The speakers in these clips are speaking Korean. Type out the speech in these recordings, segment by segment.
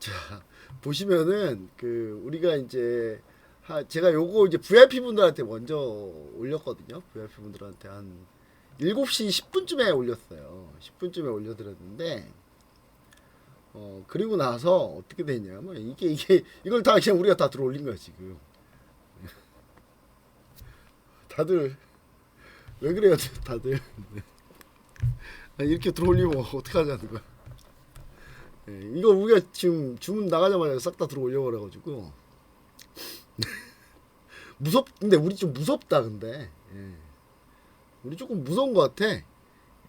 자, 보시면은 그 우리가 이제 제가 요거 이제 VIP 분들한테 먼저 올렸거든요. VIP 분들한테 한 7시 10분쯤에 올렸어요. 10분쯤에 올려드렸는데 그리고 나서 어떻게 됐냐면 이게 이걸 다 그냥 우리가 다 들어올린 거야 지금. 다들 왜 그래요 다들. 아니, 이렇게 들어올리면 어떡하자는 거야. 이거 우리가 지금 주문 나가자마자 싹 다 들어올려 버려가지고 근데 우리 좀 무섭다 근데. 우리 조금 무서운 것 같아.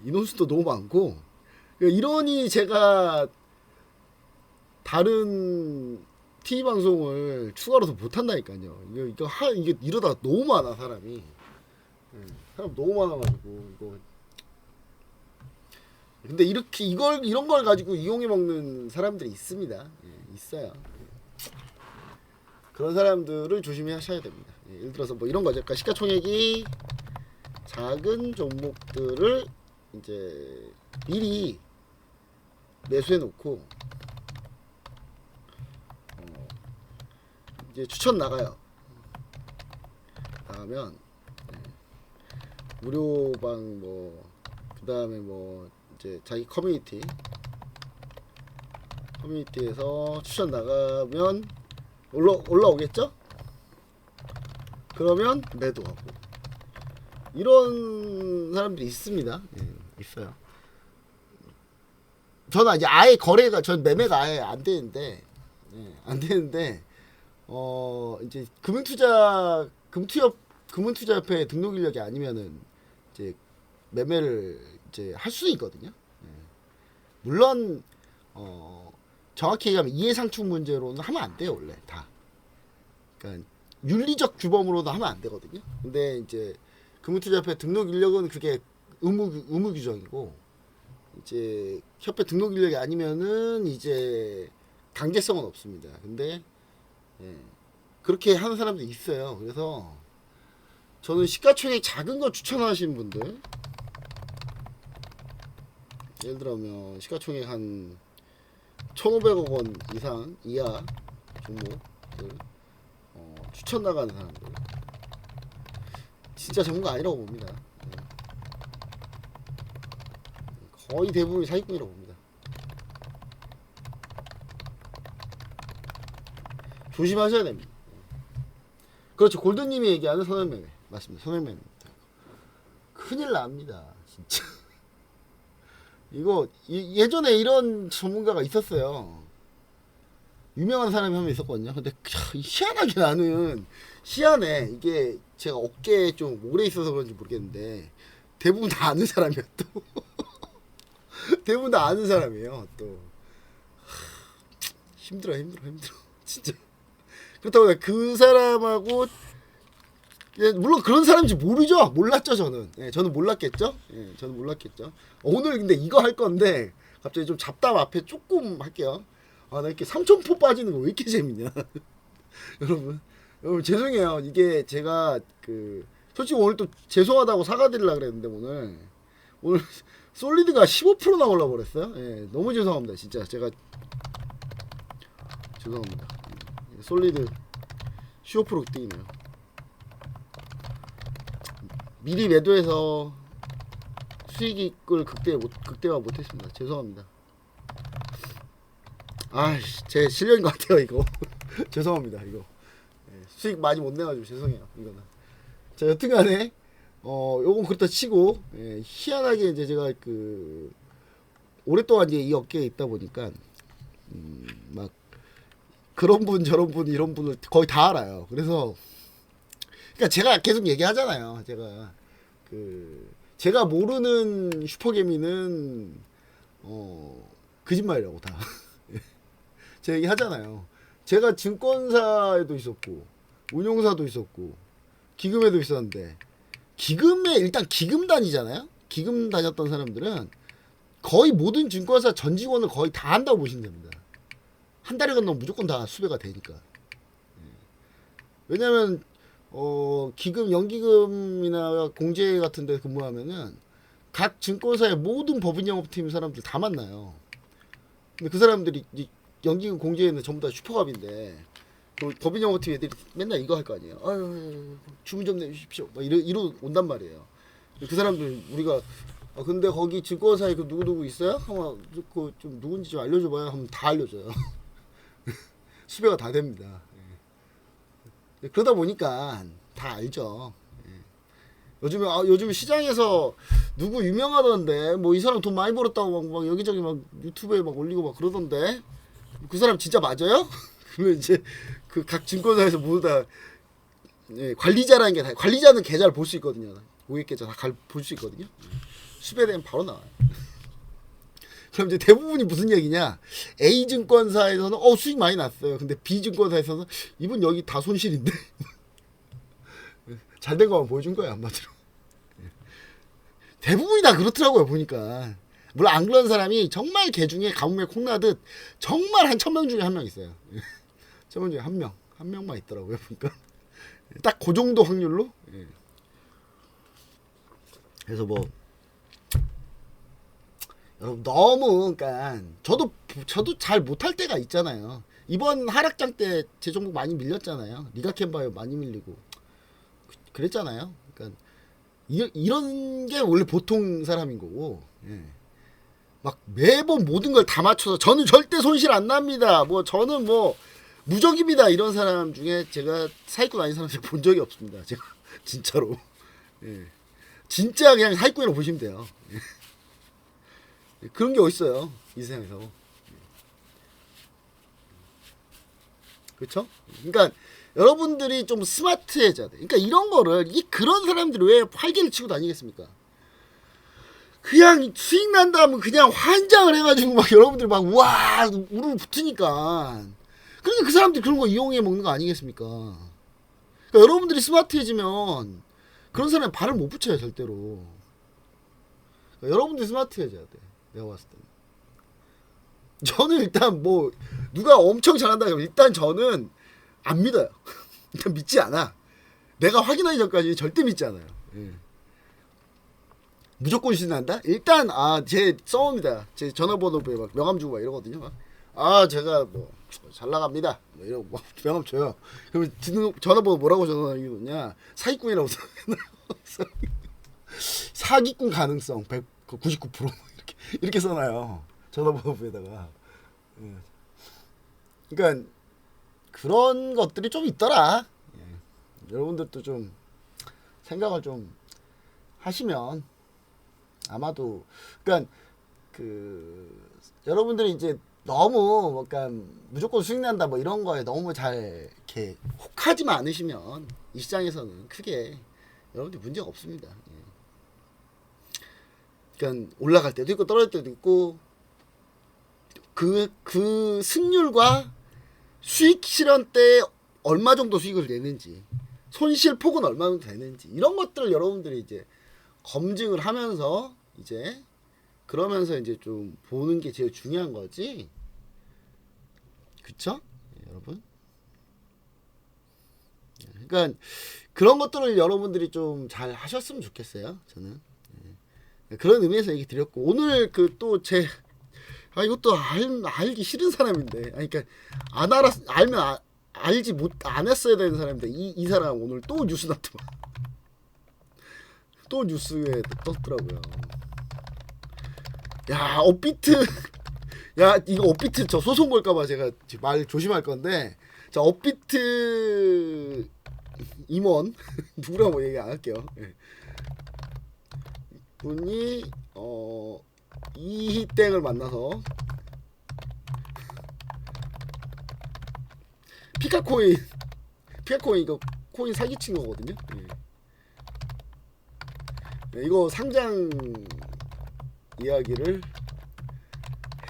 인원수도 너무 많고. 이러니 제가 다른 TV 방송을 추가로 더 못한다니까요. 이게 이러다 너무 많아 사람이. 사람 너무 많아가지고 이거. 근데 이렇게 이런 걸 가지고 이용해 먹는 사람들이 있습니다. 있어요. 그런 사람들을 조심하셔야 됩니다. 예를 들어서 뭐 이런 거죠. 그러니까 시가총액이 작은 종목들을 이제 미리 매수해 놓고 이제 추천 나가요. 나가면 무료방 뭐 그다음에 뭐 이제 자기 커뮤니티에서 추천 나가면 올라오겠죠? 그러면 매도하고 이런 사람들이 있습니다. 있어요. 저는 이제 아예 전 매매가 아예 안 되는데 이제 금융투자협회 등록 인력이 아니면은 이제 매매를 이제 할 수는 있거든요. 물론 정확히 얘기하면 이해상충 문제로는 하면 안 돼요 원래 다. 그러니까 윤리적 규범으로도 하면 안 되거든요. 근데 이제 금융투자협회 등록 인력은 그게 의무 규정이고 이제 협회 등록 인력이 아니면은 이제 강제성은 없습니다. 근데 그렇게 하는 사람들이 있어요. 그래서 저는 시가총액 작은 거 추천하시는 분들, 예를 들면 시가총액 한 1,500억 원 이상 이하 종목들 추천 나가는 사람들 진짜 전문가 아니라고 봅니다. 거의 대부분이 사기꾼이라고 봅니다. 조심하셔야 됩니다. 그렇죠. 골든님이 얘기하는 선행매매 맞습니다. 선행매매입니다. 큰일 납니다. 진짜. 이거 예전에 이런 전문가가 있었어요. 유명한 사람이 한 명 있었거든요. 근데 희한하게 나는 희한해. 이게 제가 어깨에 좀 오래 있어서 그런지 모르겠는데 대부분 다 아는 사람이야 또. 대부분 다 아는 사람이에요 또. 힘들어 진짜. 그렇다고 그 사람하고 물론 그런 사람인지 몰랐죠 저는. 저는 몰랐겠죠. 저는 몰랐겠죠. 오늘 근데 이거 할 건데 갑자기 좀 잡담 앞에 조금 할게요. 나 이렇게 삼천포 빠지는 거 왜 이렇게 재밌냐. 여러분 죄송해요. 이게 제가 솔직히 오늘 또 죄송하다고 사과드리려고 그랬는데 오늘 솔리드가 15% 나올라 버렸어요. 너무 죄송합니다. 진짜 제가 죄송합니다. 솔리드 15% 뛰네요. 미리 매도해서 수익을 극대화 못했습니다. 죄송합니다. 제 실력인 것 같아요 이거. 죄송합니다 이거. 수익 많이 못 내가지고 죄송해요 이거는. 자 여튼간에 요건 그렇다 치고 희한하게 이제 제가 오랫동안 이제 이 업계에 있다 보니까 막 그런 분 저런 분 이런 분을 거의 다 알아요. 그래서 그러니까 제가 계속 얘기하잖아요. 제가 모르는 슈퍼개미는 거짓말이라고 다. 제가 얘기하잖아요. 제가 증권사에도 있었고 운용사도 있었고 기금에도 있었는데 일단 기금 다니잖아요. 기금 다녔던 사람들은 거의 모든 증권사 전 직원을 거의 다 한다고 보시면 됩니다. 한 달에 건너면 무조건 다 수배가 되니까. 왜냐면 기금 연기금이나 공제 같은 데 근무하면은 각 증권사의 모든 법인 영업팀 사람들 다 만나요. 근데 그 사람들이 연기금 공제에는 전부 다 슈퍼갑인데 법인 영업팀 애들이 맨날 이거 할 거 아니에요. 아유 주문 좀 내주십시오. 막 이러 온단 말이에요. 그 사람들 우리가 근데 거기 증권사에 그 누구누구 있어요? 하면 그좀 누군지 좀 알려줘봐요. 하면 다 알려줘요. 수배가 다 됩니다. 예. 그러다 보니까 다 알죠. 예. 요즘에 시장에서 누구 유명하던데 뭐 이 사람 돈 많이 벌었다고 막 여기저기 막 유튜브에 막 올리고 막 그러던데 그 사람 진짜 맞아요? 그러면 이제 그 각 증권사에서 모두 다 예, 관리자라는 게 다 관리자는 계좌를 볼 수 있거든요. 고객 계좌 다 볼 수 있거든요. 수배되면 바로 나와요. 그럼 이제 대부분이 무슨 얘기냐? A 증권사에서는 수익 많이 났어요. 근데 B 증권사에서는 이분 여기 다 손실인데 잘된 거만 보여준 거야 한마디로. 대부분이 다 그렇더라고요 보니까. 물론 안 그런 사람이 정말 개 중에 가뭄에 콩나듯 정말 한 1000명 중에 한 명 있어요. 1000명 중에 한 명만 있더라고요 보니까. 딱 그 정도 확률로. 예. 그래서 뭐 여러분 너무 그러니까 저도 잘 못할 때가 있잖아요. 이번 하락장 때 제 종목 많이 밀렸잖아요. 리가캔바이오 많이 밀리고 그랬잖아요. 그러니까 이런 게 원래 보통 사람인 거고. 예. 막 매번 모든 걸 다 맞춰서 저는 절대 손실 안 납니다. 뭐 저는 뭐 무적입니다. 이런 사람 중에 제가 사기꾼 아닌 사람 본 적이 없습니다. 제가 진짜로. 예. 진짜 그냥 사기꾼이라고 보시면 돼요. 예. 그런 게 어딨어요. 이 세상에서. 그렇죠? 그러니까 여러분들이 좀 스마트해져야 돼. 그러니까 이런 거를 그런 사람들이 왜 활개를 치고 다니겠습니까? 그냥 수익 난다면 그냥 환장을 해가지고 막 여러분들 막 우와 우르르 붙으니까 그러니까 그 사람들이 그런 거 이용해 먹는 거 아니겠습니까? 그러니까 여러분들이 스마트해지면 그런 사람이 발을 못 붙여요 절대로. 그러니까 여러분들이 스마트해져야 돼. 내가 봤을 때는. 저는 일단 뭐 누가 엄청 잘한다 그러면 일단 저는 안 믿어요. 일단 믿지 않아. 내가 확인하기 전까지 절대 믿지 않아요. 예. 무조건 신난다? 일단 제 써옵니다. 제 전화번호부에 막 명함 주고 막 이러거든요. 제가 뭐 잘 나갑니다. 뭐 이러고 막 명함 줘요. 그러면 전화번호 뭐라고 전화하냐? 사기꾼이라고 써놔요. 사기꾼 가능성 99% 이렇게 써놔요. 전화번호부에다가. 그러니까 그런 것들이 좀 있더라. 여러분들도 좀 생각을 좀 하시면 아마도 그러니까 여러분들이 이제 너무 그러니까 무조건 수익 난다 뭐 이런 거에 너무 잘 이렇게 혹하지만 않으시면 이 시장에서는 크게 여러분들 문제가 없습니다. 그러니까 올라갈 때도 있고 떨어질 때도 있고 그 승률과 수익 실현 때 얼마 정도 수익을 내는지 손실 폭은 얼마 정도 되는지 이런 것들을 여러분들이 이제 검증을 하면서 이제 그러면서 이제 좀 보는 게 제일 중요한 거지. 그쵸? 여러분? 그러니까 그런 것들을 여러분들이 좀 잘 하셨으면 좋겠어요. 저는. 그런 의미에서 얘기 드렸고 오늘 또 이것도 알기 싫은 사람인데 그러니까 알면 알지 안 했어야 되는 사람인데 이 사람 오늘 또 뉴스 났더만. 또 뉴스에 떴더라고요. 야 업비트 야 이거 업비트 저 소송 걸까봐 제가 말 조심할 건데 자 업비트 임원 누구라고 얘기 안 할게요. 분이 이희땡을 만나서 피카코인 이거 코인 사기친 거거든요. 이거 상장 이야기를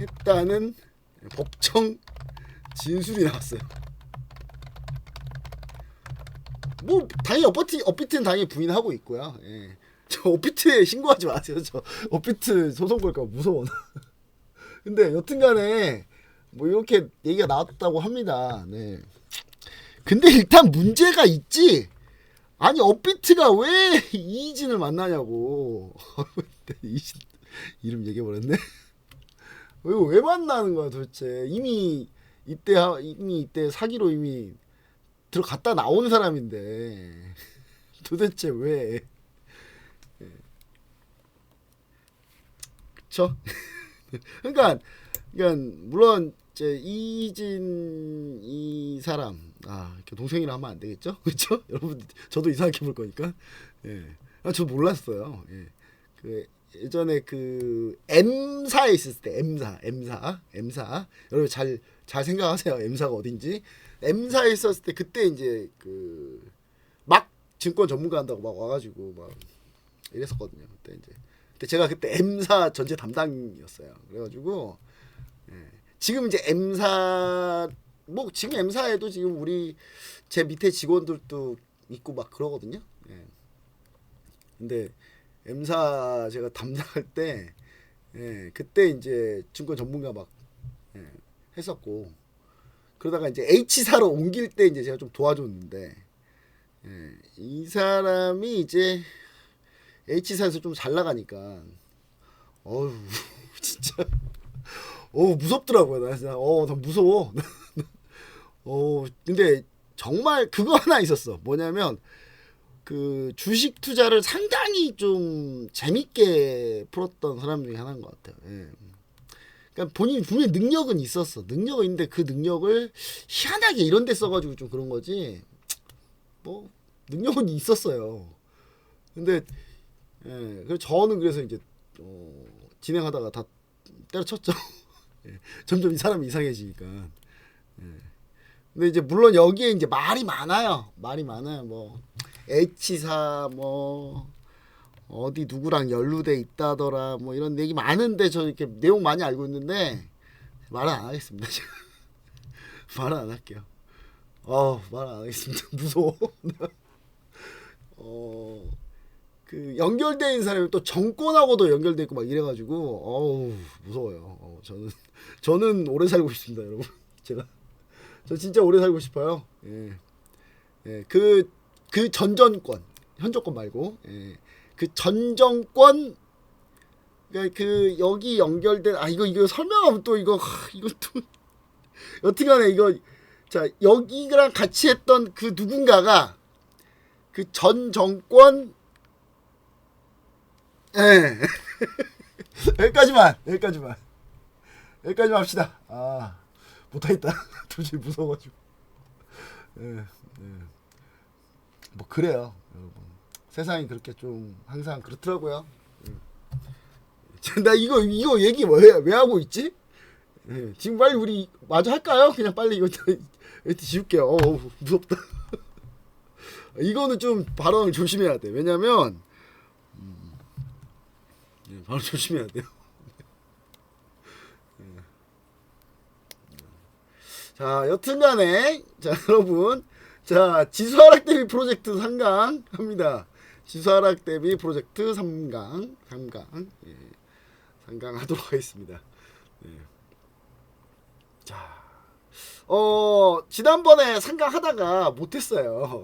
했다는 법정 진술이 나왔어요. 뭐 당연히 업비트는 당연히 부인하고 있고요. 저 업비트에 신고하지 마세요. 저 업비트 소송 걸까 무서워. 근데 여튼간에 뭐 이렇게 얘기가 나왔다고 합니다. 네. 근데 일단 문제가 있지. 아니 업비트가 왜 이진을 만나냐고. 이진 이름 얘기해버렸네. 이거 왜 만나는 거야 도대체. 이미 이미 이때 사기로 이미 들어갔다 나온 사람인데 도대체 왜? 그쵸? 그러니까 물론 이제 이진 이 사람 동생이라 하면 안 되겠죠? 그렇죠? 여러분 저도 이상하게 볼 거니까. 예. 저 몰랐어요. 예. 그 예전에 그 M사에 있을 때 M사 여러분 잘 생각하세요. M사가 어딘지. M사에 있었을 때 그때 이제 그 막 증권 전문가 한다고 막 와가지고 막 이랬었거든요. 그때 제가 그때 M사 전체 담당이었어요. 그래가지고 지금 이제 M사 뭐 지금 M사에도 지금 우리 제 밑에 직원들도 있고 막 그러거든요. 근데 M사 제가 담당할 때 그때 이제 증권 전문가 막 했었고 그러다가 이제 H사로 옮길 때 이제 제가 좀 도와줬는데 이 사람이 이제 H사에서 좀 잘 나가니까 어우 진짜 무섭더라고요. 나 진짜 나 무서워. 근데 정말 그거 하나 있었어. 뭐냐면 그 주식 투자를 상당히 좀 재밌게 풀었던 사람 중에 하나인 것 같아요. 그러니까 본인이 분명히 능력은 있었어. 능력은 있는데 그 능력을 희한하게 이런 데 써가지고 좀 그런 거지. 뭐 능력은 있었어요. 근데 그래서 저는 그래서 이제 진행하다가 다 때려쳤죠. 점점 이 사람이 이상해지니까. 근데 이제 물론 여기에 이제 말이 많아요. 뭐 H사 뭐 어디 누구랑 연루돼 있다더라 뭐 이런 얘기 많은데 저 이렇게 내용 많이 알고 있는데 말은 안 하겠습니다. 말은 안 할게요. 말 안 하겠습니다. 무서워. 그 연결돼 있는 사람이 또 정권하고도 연결돼 있고 막 이래가지고 무서워요. 저는 오래 살고 싶습니다, 여러분. 저 진짜 오래 살고 싶어요. 그 전 정권, 현 정권 말고 그 전 정권 그 여기 연결된 이거 설명하면 또 이거 또 어떻게하네 이거. 자, 여기랑 같이 했던 그 누군가가 그 전 정권 여기까지만 합시다. 못하겠다. 도저히 무서워가지고. 뭐 그래요, 여러분. 세상이 그렇게 좀 항상 그렇더라고요. 나 이거 얘기 왜 하고 있지? 지금 빨리 우리 마저 할까요? 그냥 빨리 이거 지울게요. 무섭다. 이거는 좀 발언을 조심해야 돼. 왜냐면 발언 조심해야 돼요. 자, 여튼간에 자 여러분, 자 지수하락 대비 프로젝트 3강 합니다. 지수하락 대비 프로젝트 3강 3강 하도록 하겠습니다. 자, 지난번에 3강 하다가 못했어요.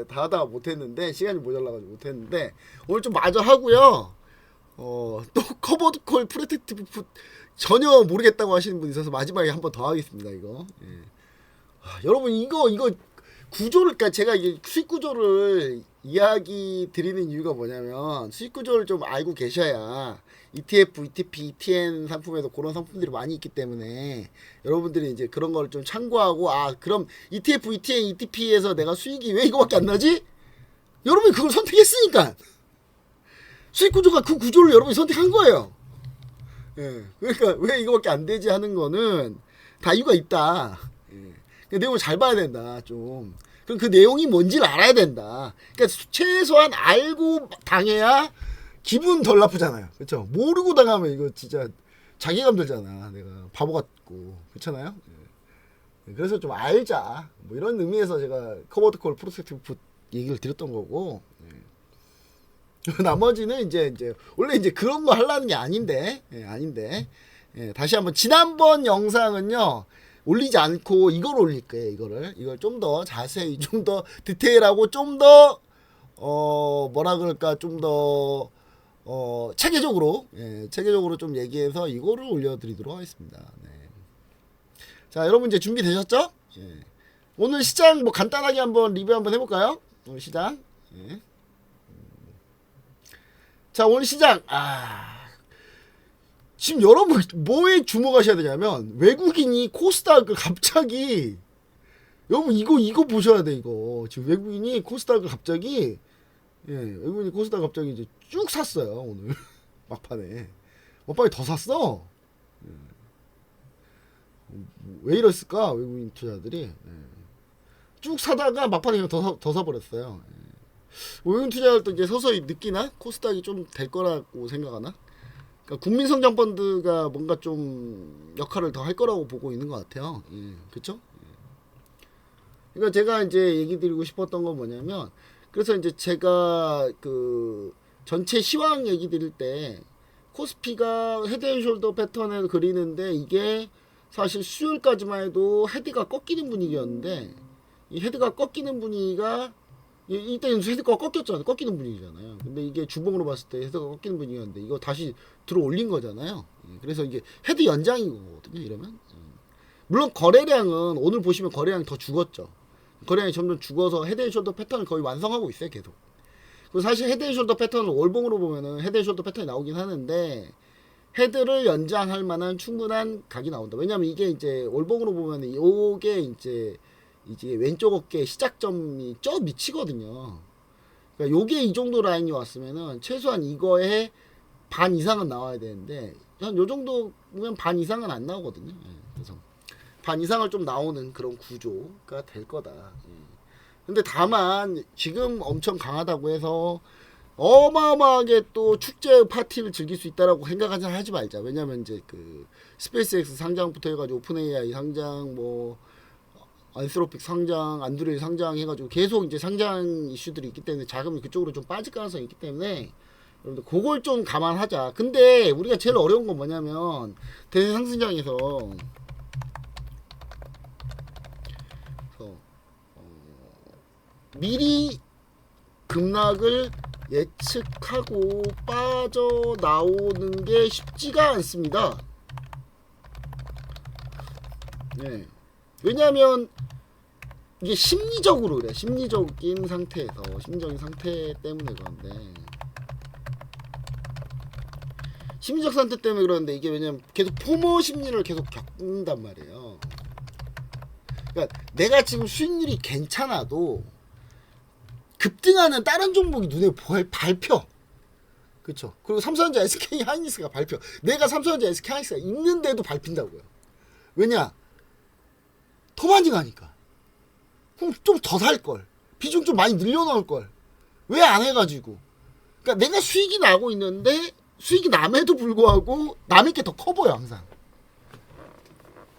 다 하다가 못했는데 시간이 모자라가지고 못했는데 오늘 좀 마저 하고요. 또 커버드 콜 프로텍티브 풋 전혀 모르겠다고 하시는 분 있어서 마지막에 한 번 더 하겠습니다. 이거 여러분 이거 구조를, 그러니까 제가 이게 수익 구조를 이야기 드리는 이유가 뭐냐면 수익 구조를 좀 알고 계셔야 ETF, ETP, ETN 상품에도 그런 상품들이 많이 있기 때문에 여러분들이 이제 그런 걸 좀 참고하고 그럼 ETF, ETN, ETP에서 내가 수익이 왜 이거밖에 안 나지? 여러분이 그걸 선택했으니까 수익 구조가 그 구조를 여러분이 선택한 거예요. 그러니까 왜 이거밖에 안 되지 하는 거는 다 이유가 있다. 그 내용을 잘 봐야 된다. 좀 그럼 그 내용이 뭔지를 알아야 된다. 그러니까 최소한 알고 당해야 기분 덜 나쁘잖아요. 그렇죠? 모르고 당하면 이거 진짜 자괴감 들잖아. 내가 바보 같고. 그렇잖아요? 그래서 좀 알자. 뭐 이런 의미에서 제가 커버드 콜 프로젝티브 풋 얘기를 드렸던 거고. 나머지는 이제 원래 이제 그런 거 하려는 게 아닌데. 다시 한번 지난번 영상은요. 올리지 않고 이걸 올릴 거예요. 이걸 좀 더 자세히, 좀 더 디테일하고, 좀 더 뭐라 그럴까, 좀 더 체계적으로 좀 얘기해서 이거를 올려드리도록 하겠습니다. 자, 여러분 이제 준비되셨죠? 예. 오늘 시장 뭐 간단하게 한번 리뷰 한번 해볼까요? 오늘 시장. 예. 자, 오늘 시장. 지금 여러분 뭐에 주목하셔야 되냐면 외국인이 코스닥을 갑자기 여러분 이거 보셔야 돼 이거. 지금 외국인이 코스닥을 갑자기 외국인이 코스닥 갑자기 이제 쭉 샀어요 오늘 막판에. 막판에 더 샀어. 왜 이랬을까 외국인 투자들이. 쭉 사다가 막판에 그냥 더 사버렸어요. 외국인 투자할 때 이제 서서히 느끼나 코스닥이 좀 될 거라고 생각하나. 그러니까 국민성장펀드가 뭔가 좀 역할을 더 할 거라고 보고 있는 것 같아요. 그렇죠? 그러니까 제가 이제 얘기 드리고 싶었던 건 뭐냐면, 그래서 이제 제가 그 전체 시황 얘기 드릴 때 코스피가 헤드앤숄더 패턴을 그리는데 이게 사실 수요일까지만 해도 헤드가 꺾이는 분위기였는데 이 헤드가 꺾이는 분위기가 이때는 헤드가 꺾였잖아요. 꺾이는 분위기잖아요. 근데 이게 주봉으로 봤을 때 헤드가 꺾이는 분위기였는데 이거 다시 들어 올린 거잖아요. 그래서 이게 헤드 연장인 거거든요. 이러면 물론 거래량은 오늘 보시면 거래량이 더 죽었죠. 거래량이 점점 죽어서 헤드앤숄더 패턴을 거의 완성하고 있어요. 계속. 그리고 사실 헤드앤숄더 패턴을 월봉으로 보면은 헤드앤숄더 패턴이 나오긴 하는데 헤드를 연장할 만한 충분한 각이 나온다. 왜냐면 이게 이제 월봉으로 보면은 요게 이제 왼쪽 어깨 시작점이 저 밑이거든요. 그러니까 요게 이 정도 라인이 왔으면은 최소한 이거에 반 이상은 나와야 되는데 한 요 정도면 반 이상은 안 나오거든요. 그래서 반 이상을 좀 나오는 그런 구조가 될 거다. 근데 다만 지금 엄청 강하다고 해서 어마어마하게 또 축제 파티를 즐길 수 있다라고 생각하지 하지 말자. 왜냐면 이제 그 스페이스X 상장부터 해가지고 오픈 AI 상장 뭐 안스로픽 상장, 안드로이드 상장 해가지고 계속 이제 상장 이슈들이 있기 때문에 자금이 그쪽으로 좀 빠질 가능성이 있기 때문에 여러분들 그걸 좀 감안하자. 근데 우리가 제일 어려운 건 뭐냐면 대세 상승장에서 미리 급락을 예측하고 빠져나오는 게 쉽지가 않습니다. 네. 왜냐하면 이게 심리적으로 그래. 심리적인 상태에서 심리적인 상태 때문에 그런데 심리적 상태 때문에 그러는데 이게 왜냐면 계속 포모 심리를 계속 겪는단 말이에요. 그러니까 내가 지금 수익률이 괜찮아도 급등하는 다른 종목이 눈에 밟혀. 그쵸? 그리고 삼성전자, SK 하이닉스가 밟혀. 내가 삼성전자, SK 하이닉스가 있는데도 밟힌다고요. 왜냐? 더 많이 가니까. 그럼 좀 더 살걸. 비중 좀 많이 늘려놓을걸. 왜 안 해가지고. 그러니까 내가 수익이 나고 있는데 수익이 남에도 불구하고 남의 게 더 커 보여 항상.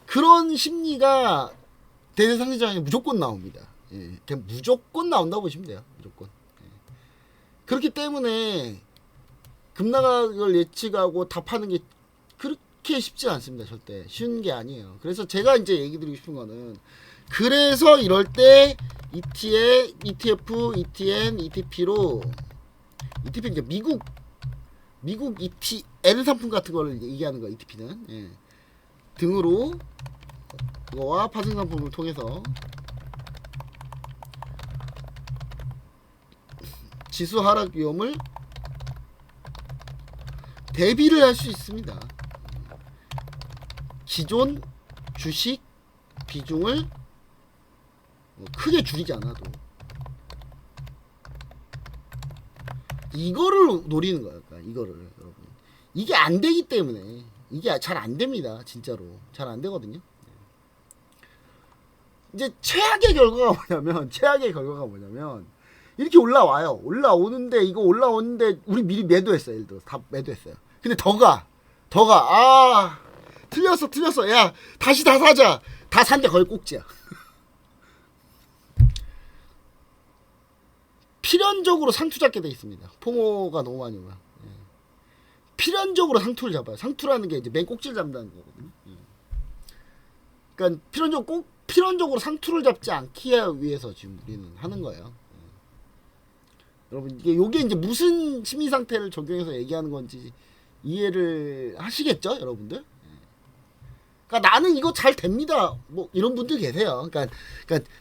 그런 심리가 대세 상승장에 무조건 나옵니다. 그냥 무조건 나온다고 보시면 돼요. 무조건. 그렇기 때문에 급락을 예측하고 다 파는 게 그렇게 쉽지 않습니다. 절대 쉬운 게 아니에요. 그래서 제가 이제 얘기 드리고 싶은 거는 그래서 이럴 때 ETF, ETN, ETP로 ETP 이제 미국 ETN 상품 같은 걸 얘기하는 거야. ETP는 등으로 이거와 파생 상품을 통해서 지수 하락 위험을 대비를 할 수 있습니다. 기존 주식 비중을 크게 줄이지 않아도 이거를 노리는 거야. 그러니까 이거를 여러분 이게 안 되기 때문에 이게 잘 안 됩니다. 진짜로 잘 안 되거든요. 이제 최악의 결과가 뭐냐면 이렇게 올라오는데 이거 올라오는데 우리 미리 매도했어요. 예를 들어 다 매도했어요. 근데 틀렸어. 야 다시 다 사자. 다 산데 거의 꼭지야. 필연적으로 상투 잡게 돼 있습니다. 포모가 너무 많이 오면 필연적으로 상투를 잡아요. 상투라는 게 이제 맨 꼭지를 잡는다는 거거든요. 그러니까 필연적으로 상투를 잡지 않기 위해서 지금 우리는 하는 거예요. 여러분 요게 이제 무슨 심리 상태를 적용해서 얘기하는 건지 이해를 하시겠죠, 여러분들? 그러니까 나는 이거 잘 됩니다. 뭐 이런 분들 계세요. 그러니까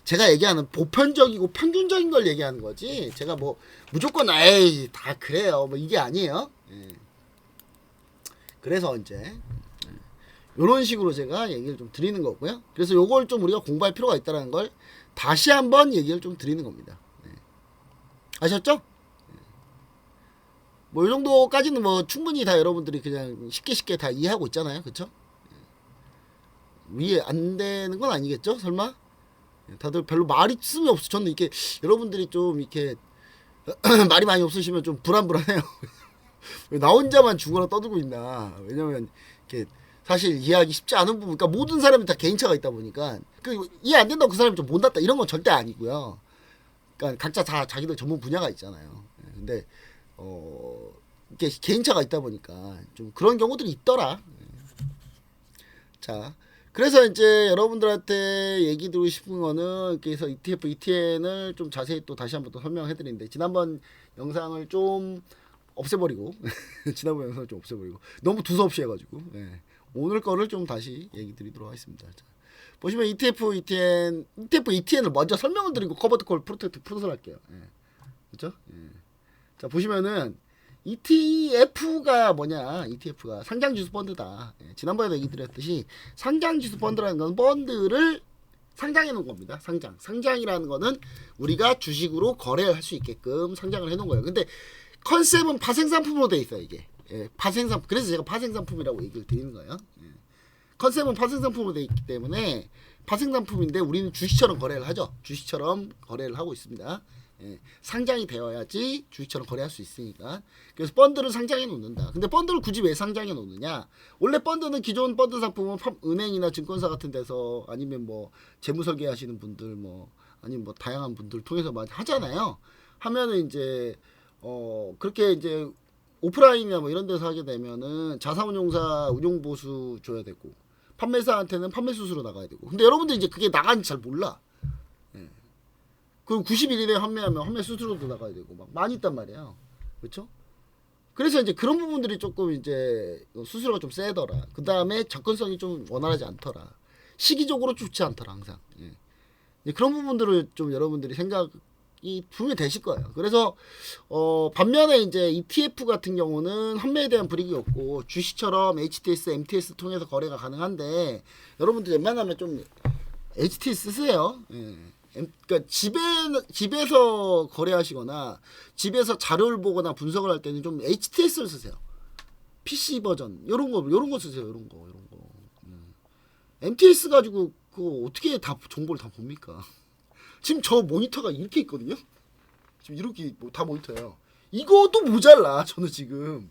제가 얘기하는 보편적이고 평균적인 걸 얘기하는 거지. 제가 뭐 무조건 에이 다 그래요. 뭐 이게 아니에요. 예. 그래서 이제 이런 식으로 제가 얘기를 좀 드리는 거고요. 그래서 요걸 좀 우리가 공부할 필요가 있다는 걸 다시 한번 얘기를 좀 드리는 겁니다. 예. 아셨죠? 뭐 이 정도까지는 뭐 충분히 다 여러분들이 그냥 쉽게 다 이해하고 있잖아요. 그쵸? 위에 안 되는 건 아니겠죠? 설마? 다들 별로 말이 씀이 없어. 저는 이렇게 여러분들이 좀 이렇게 말이 많이 없으시면 좀 불안해요. 왜 나 혼자만 죽어라 떠들고 있나? 왜냐면 이렇게 사실 이해하기 쉽지 않은 부분. 그러니까 모든 사람이 다 개인차가 있다 보니까 그 이해 안 된다고 그 사람이 좀 못났다 이런 건 절대 아니고요. 그러니까 각자 다 자기들 전문 분야가 있잖아요. 근데 이게 개인차가 있다 보니까 좀 그런 경우들이 있더라. 자, 그래서 이제 여러분들한테 얘기 드리고 싶은 거는 그래서 ETF, ETN을 좀 자세히 또 다시 한번 또 설명해 드리는데 지난번 영상을 좀 없애버리고 지난번 영상을 좀 없애버리고 너무 두서없이 해가지고 오늘 거를 좀 다시 얘기 드리도록 하겠습니다. 자, 보시면 ETF, ETN을 먼저 설명을 드리고 커버드 콜 프로텍트 푸드를 할게요. 그렇죠? 자, 보시면은 ETF가 뭐냐? ETF가 상장지수 펀드다. 지난번에도 얘기 드렸듯이 상장지수 펀드라는 건 펀드를 상장해 놓은 겁니다. 상장이라는 거는 우리가 주식으로 거래할 수 있게끔 상장을 해 놓은 거예요. 근데 컨셉은 파생상품으로 돼 있어요, 이게. 파생상품. 그래서 제가 파생상품이라고 얘기를 드리는 거예요. 컨셉은 파생상품으로 돼 있기 때문에 파생상품인데 우리는 주식처럼 거래를 하죠. 주식처럼 거래를 하고 있습니다. 상장이 되어야지 주식처럼 거래할 수 있으니까. 그래서 펀드를 상장해 놓는다. 근데 펀드를 굳이 왜 상장해 놓느냐? 원래 펀드는 기존 펀드 상품은 은행이나 증권사 같은 데서 아니면 뭐 재무 설계하시는 분들 뭐 아니면 뭐 다양한 분들 통해서 많이 하잖아요. 하면은 이제 그렇게 이제 오프라인이나 뭐 이런 데서 하게 되면은 자산운용사 운용보수 줘야 되고 판매사한테는 판매 수수료 나가야 되고. 근데 여러분들 이제 그게 나가는지 잘 몰라. 그 90일 이내에 판매하면 판매 수수료도 나가야 되고 막 많이 있단 말이에요. 그렇죠? 그래서 이제 그런 부분들이 조금 이제 수수료가 좀 세더라. 그 다음에 접근성이 좀 원활하지 않더라. 시기적으로 좋지 않더라 항상. 그런 부분들을 좀 여러분들이 생각이 분명히 되실 거예요. 그래서 반면에 이제 ETF 같은 경우는 판매에 대한 불이익이 없고 주식처럼 HTS, MTS 통해서 거래가 가능한데 여러분들 웬만하면 좀 HTS 쓰세요. 그러니까 집에서 거래하시거나 집에서 자료를 보거나 분석을 할 때는 좀 HTS를 쓰세요. PC 버전 이런 거 쓰세요. 이런 거. MTS 가지고 그거 어떻게 다 정보를 다 봅니까? 지금 저 모니터가 이렇게 있거든요. 지금 이렇게 다 모니터예요. 이것도 모자라. 저는 지금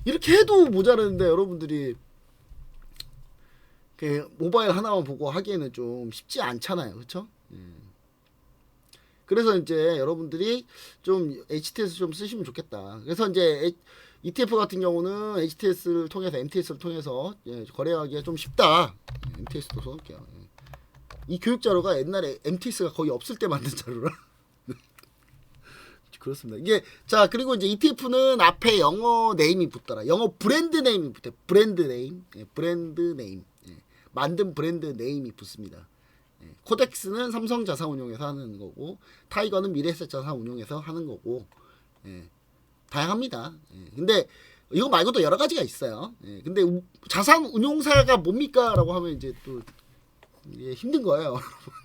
이렇게 해도 모자라는데 여러분들이 모바일 하나만 보고 하기에는 좀 쉽지 않잖아요. 그렇죠? 그래서 이제 여러분들이 좀 HTS 좀 쓰시면 좋겠다. 그래서 이제 ETF 같은 경우는 HTS를 통해서 MTS를 통해서 거래하기가 좀 쉽다. MTS도 써놓을게요. 이 교육 자료가 옛날에 MTS가 거의 없을 때 만든 자료라. 그렇습니다. 이게 자 그리고 이제 ETF는 앞에 영어 네임이 붙더라. 영어 브랜드 네임이 붙어요. 브랜드 네임. 만든 브랜드 네임이 붙습니다. 코덱스는 삼성 자산운용에서 하는 거고 타이거는 미래에셋 자산운용에서 하는 거고 다양합니다. 근데 이거 말고도 여러 가지가 있어요. 근데 자산운용사가 뭡니까? 라고 하면 이제 또 힘든 거예요.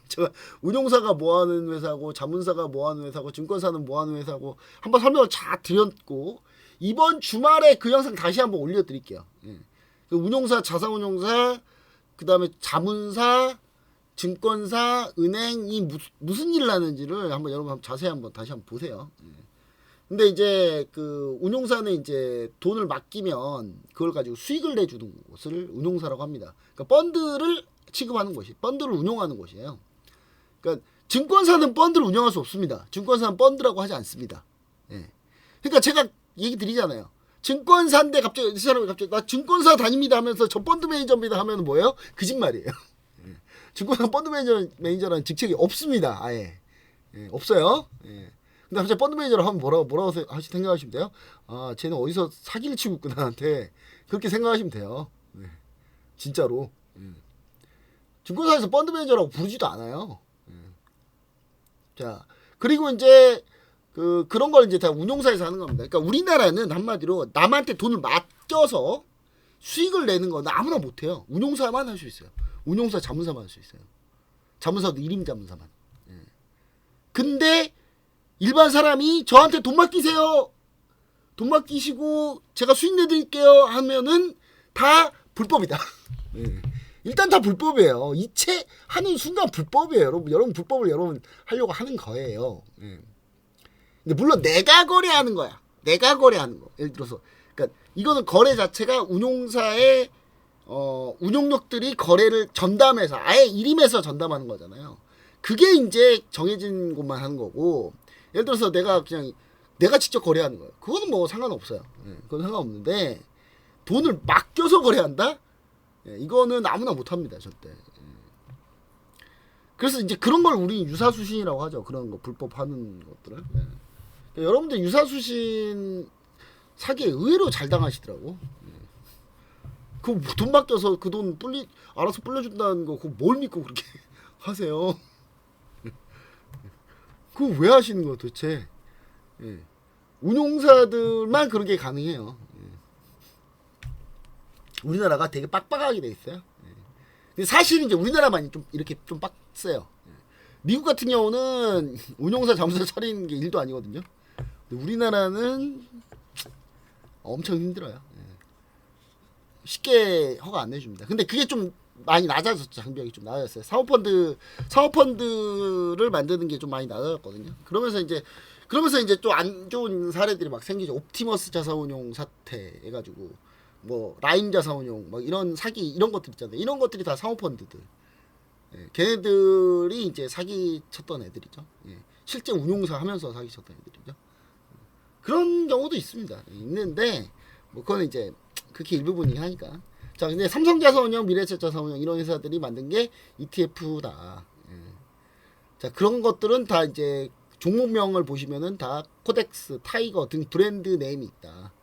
제가 운용사가 뭐하는 회사고 자문사가 뭐하는 회사고 증권사는 뭐하는 회사고 한번 설명을 잘 드렸고 이번 주말에 그 영상 다시 한번 올려드릴게요. 운용사, 자산운용사 그 다음에 자문사, 증권사, 은행이 무슨 일을 하는지를 한번 여러분 자세히 한번 다시 한번 보세요. 근데 이제 그 운용사는 이제 돈을 맡기면 그걸 가지고 수익을 내주는 곳을 운용사라고 합니다. 그러니까 펀드를 취급하는 곳이, 펀드를 운용하는 곳이에요. 그러니까 증권사는 펀드를 운영할 수 없습니다. 증권사는 펀드라고 하지 않습니다. 그러니까 제가 얘기 드리잖아요. 증권사인데 갑자기 이 사람이 갑자기 나 증권사 다닙니다 하면서 저 펀드 매니저입니다 하면 뭐예요? 거짓말이에요. 증권사 펀드 매니저라는 직책이 없습니다. 아예 없어요. 근데 갑자기 펀드 매니저를 하면 뭐라고 생각하시면 돼요? 아 쟤는 어디서 사기를 치고 있구나 나한테 그렇게 생각하시면 돼요. 진짜로. 증권사에서 펀드 매니저라고 부르지도 않아요. 자, 그리고 이제 그런 걸 이제 다 운용사에서 하는 겁니다. 그러니까 우리나라는 한마디로 남한테 돈을 맡겨서 수익을 내는 건 아무나 못해요. 운용사만 할 수 있어요. 운용사 자문사만 할 수 있어요. 자문사도 1인 자문사만. 근데 일반 사람이 저한테 돈 맡기세요. 돈 맡기시고 제가 수익 내드릴게요 하면은 다 불법이다. 일단 다 불법이에요. 이체 하는 순간 불법이에요. 여러분 불법을 여러분 하려고 하는 거예요. 근데 물론 내가 거래하는 거야. 내가 거래하는 거. 예를 들어서 그러니까 이거는 거래 자체가 운용사의 운용력들이 거래를 전담해서 아예 일임해서 전담하는 거잖아요. 그게 이제 정해진 곳만 하는 거고, 예를 들어서 내가 직접 거래하는 거예요. 그거는 뭐 상관없어요. 그건 상관없는데 돈을 맡겨서 거래한다? 이거는 아무나 못합니다, 절대. 그래서 이제 그런 걸 우리 유사수신이라고 하죠. 그런 거 불법하는 것들을. 여러분들 유사수신 사기에 의외로 잘 당하시더라고. 그 돈 맡겨서 그 돈 알아서 불려준다는 거, 그거 뭘 믿고 그렇게 하세요? 그거 왜 하시는 거예요, 도대체? 운용사들만 그런 게 가능해요. 우리나라가 되게 빡빡하게 돼 있어요. 근데 사실은 이제 우리나라만 좀 이렇게 좀 빡세요. 미국 같은 경우는 운용사 자문사 차리는 게 일도 아니거든요. 근데 우리나라는 엄청 힘들어요. 쉽게 허가 안 내줍니다. 근데 그게 좀 많이 낮아졌죠. 장벽이 좀 낮아졌어요. 사모펀드를 만드는 게 좀 많이 낮아졌거든요. 그러면서 이제 또 안 좋은 사례들이 막 생기죠. 옵티머스 자산운용 사태 해가지고 뭐 라임 자산운용 막 이런 사기 이런 것들 있잖아요. 이런 것들이 다 사모펀드들. 걔네들이 이제 사기 쳤던 애들이죠. 실제 운용사 하면서 사기 쳤던 애들이죠. 그런 경우도 있습니다. 있는데 뭐 그거는 이제 그렇게 일부분이긴 하니까. 자, 근데 삼성자산운용, 미래에셋자산운용 이런 회사들이 만든 게 ETF다. 자, 그런 것들은 다 이제 종목명을 보시면은 다 코덱스, 타이거 등 브랜드 네임이 있다.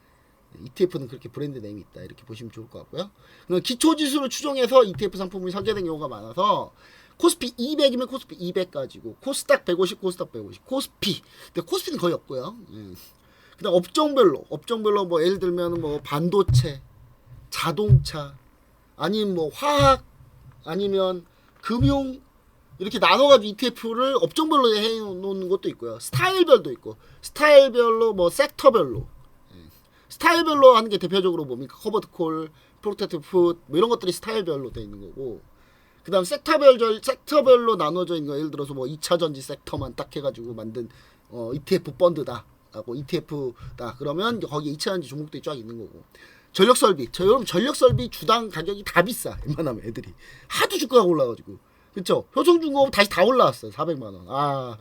ETF는 그렇게 브랜드 네임이 있다. 이렇게 보시면 좋을 것 같고요. 기초 지수를 추정해서 ETF 상품이 설계된 경우가 많아서 코스피 200이면 코스피 200 가지고 코스닥 150, 코스닥 150, 코스피. 근데 코스피는 거의 없고요. 그다음 업종별로 뭐 예를 들면 뭐 반도체, 자동차, 아니면 뭐 화학, 아니면 금융 이렇게 나눠가지고 ETF를 업종별로 해놓는 것도 있고요. 스타일별도 있고, 스타일별로 뭐 섹터별로, 스타일별로 하는 게 대표적으로 뭡니까? 커버드 콜, 프로텍티브 푸드 뭐 이런 것들이 스타일별로 돼 있는 거고, 그다음 섹터별로 나눠져 있는 거 예를 들어서 뭐 2차 전지 섹터만 딱 해가지고 만든 ETF 펀드다. 하고 ETF다. 그러면 거기에 2차 전지 종목들이 쫙 있는 거고. 여러분 전력 설비 주당 가격이 다 비싸. 웬만하면 애들이 하도 주가가 올라가지고, 그쵸? 효성중공업 다시 다 올라왔어요. 400만 원. 아,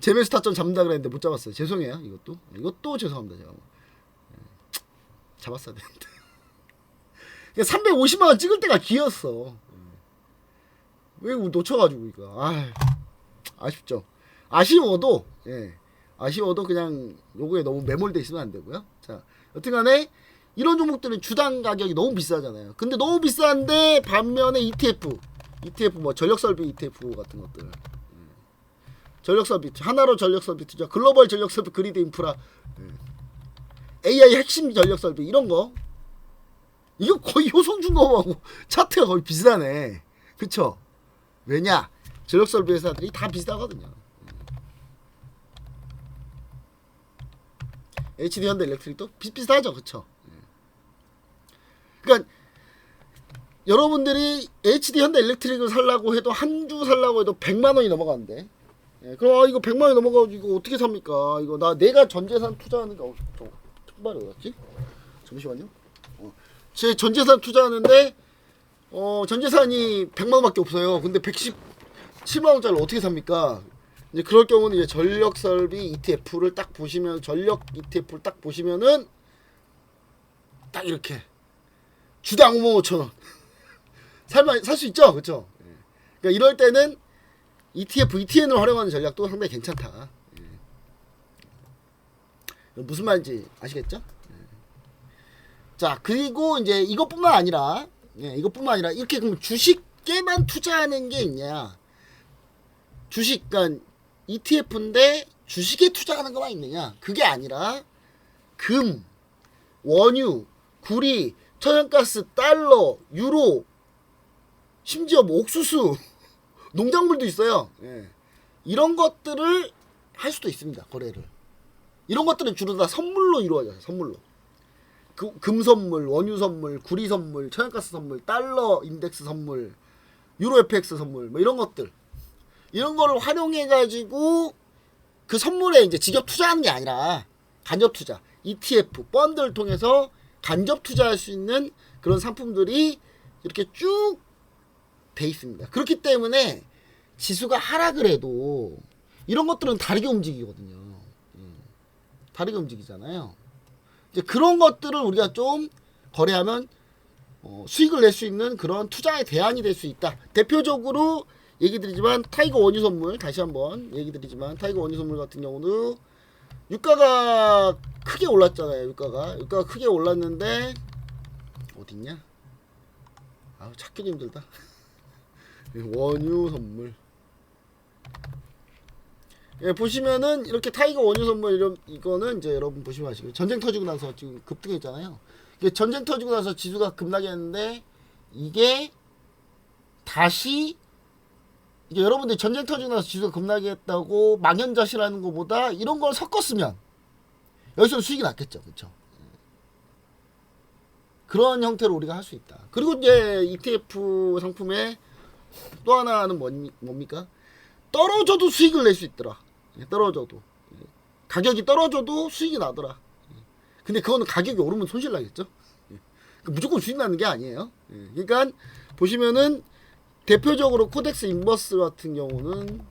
제메스 타점 잡는다 그랬는데 못 잡았어요. 죄송해요. 이것도 죄송합니다. 제가 잡았어야 되는데. 350만 원 찍을 때가 기였어. 왜 놓쳐가지고 이거. 아쉽죠. 아쉬워도 그냥 요거에 너무 매몰돼 있으면 안 되고요. 자, 여튼간에 이런 종목들은 주당 가격이 너무 비싸잖아요. 근데 너무 비싼데 반면에 ETF 뭐 전력설비 ETF 같은 것들, 전력설비 하나로 전력설비 투자, 글로벌 전력설비 그리드 인프라, AI 핵심 전력설비 이런 거, 이거 거의 효성중공업하고 차트가 거의 비슷하네. 그쵸? 왜냐? 전력설비 회사들이 다 비슷하거든요. HD 현대 일렉트릭도 비슷하죠. 그쵸? 그러니까 여러분들이 HD 현대 일렉트릭을 살라고 해도 한 주 살라고 해도 100만 원이 넘어가는데, 그럼 이거 100만 원이 넘어가지고 이거 어떻게 삽니까? 이거 내가 전재산 투자하는 게 통발이 어딨지? 잠시만요. 제 전재산 투자하는데 전재산이 100만 원밖에 없어요. 근데 117만 원짜리를 어떻게 삽니까? 이제 그럴 경우는 이제 전력 설비 ETF를 딱 보시면, 전력 ETF를 딱 보시면은 딱 이렇게 주당 55,000원 살 수 있죠, 그렇죠? 그러니까 이럴 때는 ETN을 활용하는 전략도 상당히 괜찮다. 무슨 말인지 아시겠죠? 자, 그리고 이제 이것뿐만 아니라 예, 이것뿐만 아니라 이렇게 그럼 주식에만 투자하는 게 있냐? 주식, 그러니까 ETF인데 주식에 투자하는 것만 있느냐? 그게 아니라 금, 원유, 구리, 천연가스, 달러, 유로, 심지어 뭐 옥수수, 농작물도 있어요. 예. 이런 것들을 할 수도 있습니다. 거래를. 이런 것들은 주로 다 선물로 이루어져요. 선물로. 금 선물, 원유 선물, 구리 선물, 천연가스 선물, 달러 인덱스 선물, 유로 FX 선물, 뭐 이런 것들. 이런 거를 활용해 가지고 그 선물에 이제 직접 투자하는 게 아니라 간접 투자, ETF, 펀드를 통해서 간접 투자할 수 있는 그런 상품들이 이렇게 쭉 돼 있습니다. 그렇기 때문에 지수가 하락을 해도 이런 것들은 다르게 움직이거든요. 다르게 움직이잖아요. 이제 그런 것들을 우리가 좀 거래하면 수익을 낼 수 있는 그런 투자의 대안이 될 수 있다. 대표적으로 얘기 드리지만 타이거 원유 선물, 다시 한번 얘기 드리지만 타이거 원유 선물 같은 경우도 유가가 크게 올랐잖아요. 유가가 크게 올랐는데 어딨냐? 아우 찾기도 힘들다. 원유 선물. 예, 보시면은 이렇게 타이거 원유 선물 이거는 이제 여러분 보시면 아시고 전쟁 터지고 나서 지금 급등했잖아요. 이게 전쟁 터지고 나서 지수가 급락이 했는데 이게 다시 이게 여러분들 전쟁 터지고 나서 지수가 급락이 했다고 망연자실하는 것보다 이런 걸 섞었으면 여기서 수익이 났겠죠. 그렇죠? 그런 형태로 우리가 할 수 있다. 그리고 이제 ETF 상품의 또 하나는 뭡니까? 떨어져도 수익을 낼 수 있더라. 떨어져도 가격이 떨어져도 수익이 나더라. 근데 그거는 가격이 오르면 손실 나겠죠. 무조건 수익 나는 게 아니에요. 그러니까 보시면은 대표적으로 코덱스 인버스 같은 경우는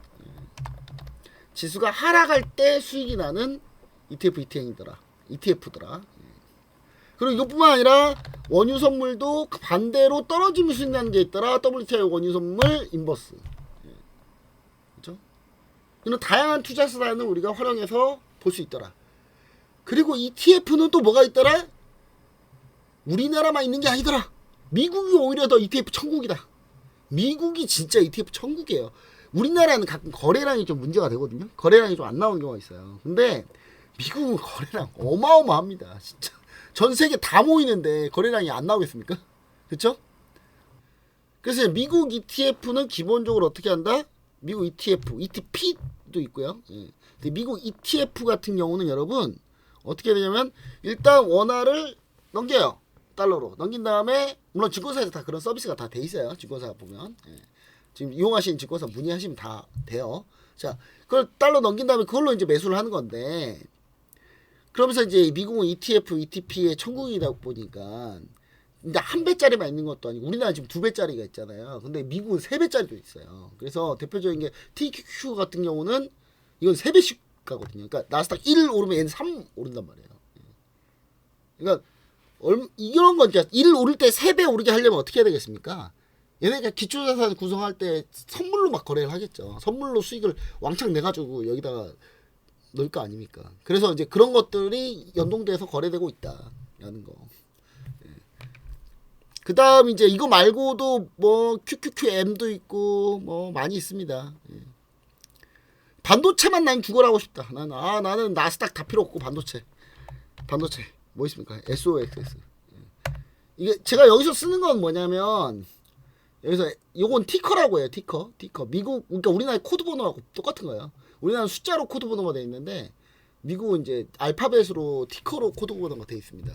지수가 하락할 때 수익이 나는 ETF더라. 그리고 이것뿐만 아니라 원유 선물도 반대로 떨어지면 수익 나는 게 있더라. WTI 원유 선물 인버스. 그렇죠? 이런 다양한 투자 수단을 우리가 활용해서 볼 수 있더라. 그리고 ETF는 또 뭐가 있더라? 우리나라만 있는 게 아니더라. 미국이 오히려 더 ETF 천국이다. 미국이 진짜 ETF 천국이에요. 우리나라는 가끔 거래량이 좀 문제가 되거든요. 거래량이 좀 안 나오는 경우가 있어요. 근데 미국은 거래량 어마어마합니다. 진짜 전 세계 다 모이는데 거래량이 안 나오겠습니까? 그렇죠? 그래서 미국 ETF는 기본적으로 어떻게 한다? 미국 ETF, ETP도 있고요. 근데 미국 ETF 같은 경우는 여러분 어떻게 되냐면 일단 원화를 넘겨요. 달러로 넘긴 다음에 물론 증권사에서 다 그런 서비스가 다 돼 있어요. 증권사 보면 지금 이용하시는 증권사 문의하시면 다 돼요. 자, 그걸 달러 넘긴 다음에 그걸로 이제 매수를 하는 건데 그러면서 이제 미국은 ETF, ETP의 천국이다 보니까 근데 한 배짜리만 있는 것도 아니고 우리나라 지금 두 배짜리가 있잖아요. 근데 미국은 세 배짜리도 있어요. 그래서 대표적인 게 TQQ 같은 경우는 이건 세 배씩 가거든요. 그러니까 나스닥 1 오르면 얘는 3 오른단 말이에요. 그러니까 이런 건 이제 1 오를 때 3배 오르게 하려면 어떻게 해야 되겠습니까? 얘네가 기초자산 구성할 때 선물로 막 거래를 하겠죠. 선물로 수익을 왕창 내가지고 여기다가 넣을 거 아닙니까? 그래서 이제 그런 것들이 연동돼서 거래되고 있다라는 거. 그 다음 이제 이거 말고도 뭐 QQQM도 있고 뭐 많이 있습니다. 반도체만 난 죽어라고 싶다. 나는 나스닥 다 필요 없고 반도체 뭐 있습니까? SOXS. 이게 제가 여기서 쓰는 건 뭐냐면 여기서 요건 티커라고 해요. 티커. 미국 그러니까 우리나라 코드 번호하고 똑같은 거예요. 우리나라는 숫자로 코드 번호가 돼 있는데 미국은 이제 알파벳으로 티커로 코드 번호가 돼 있습니다.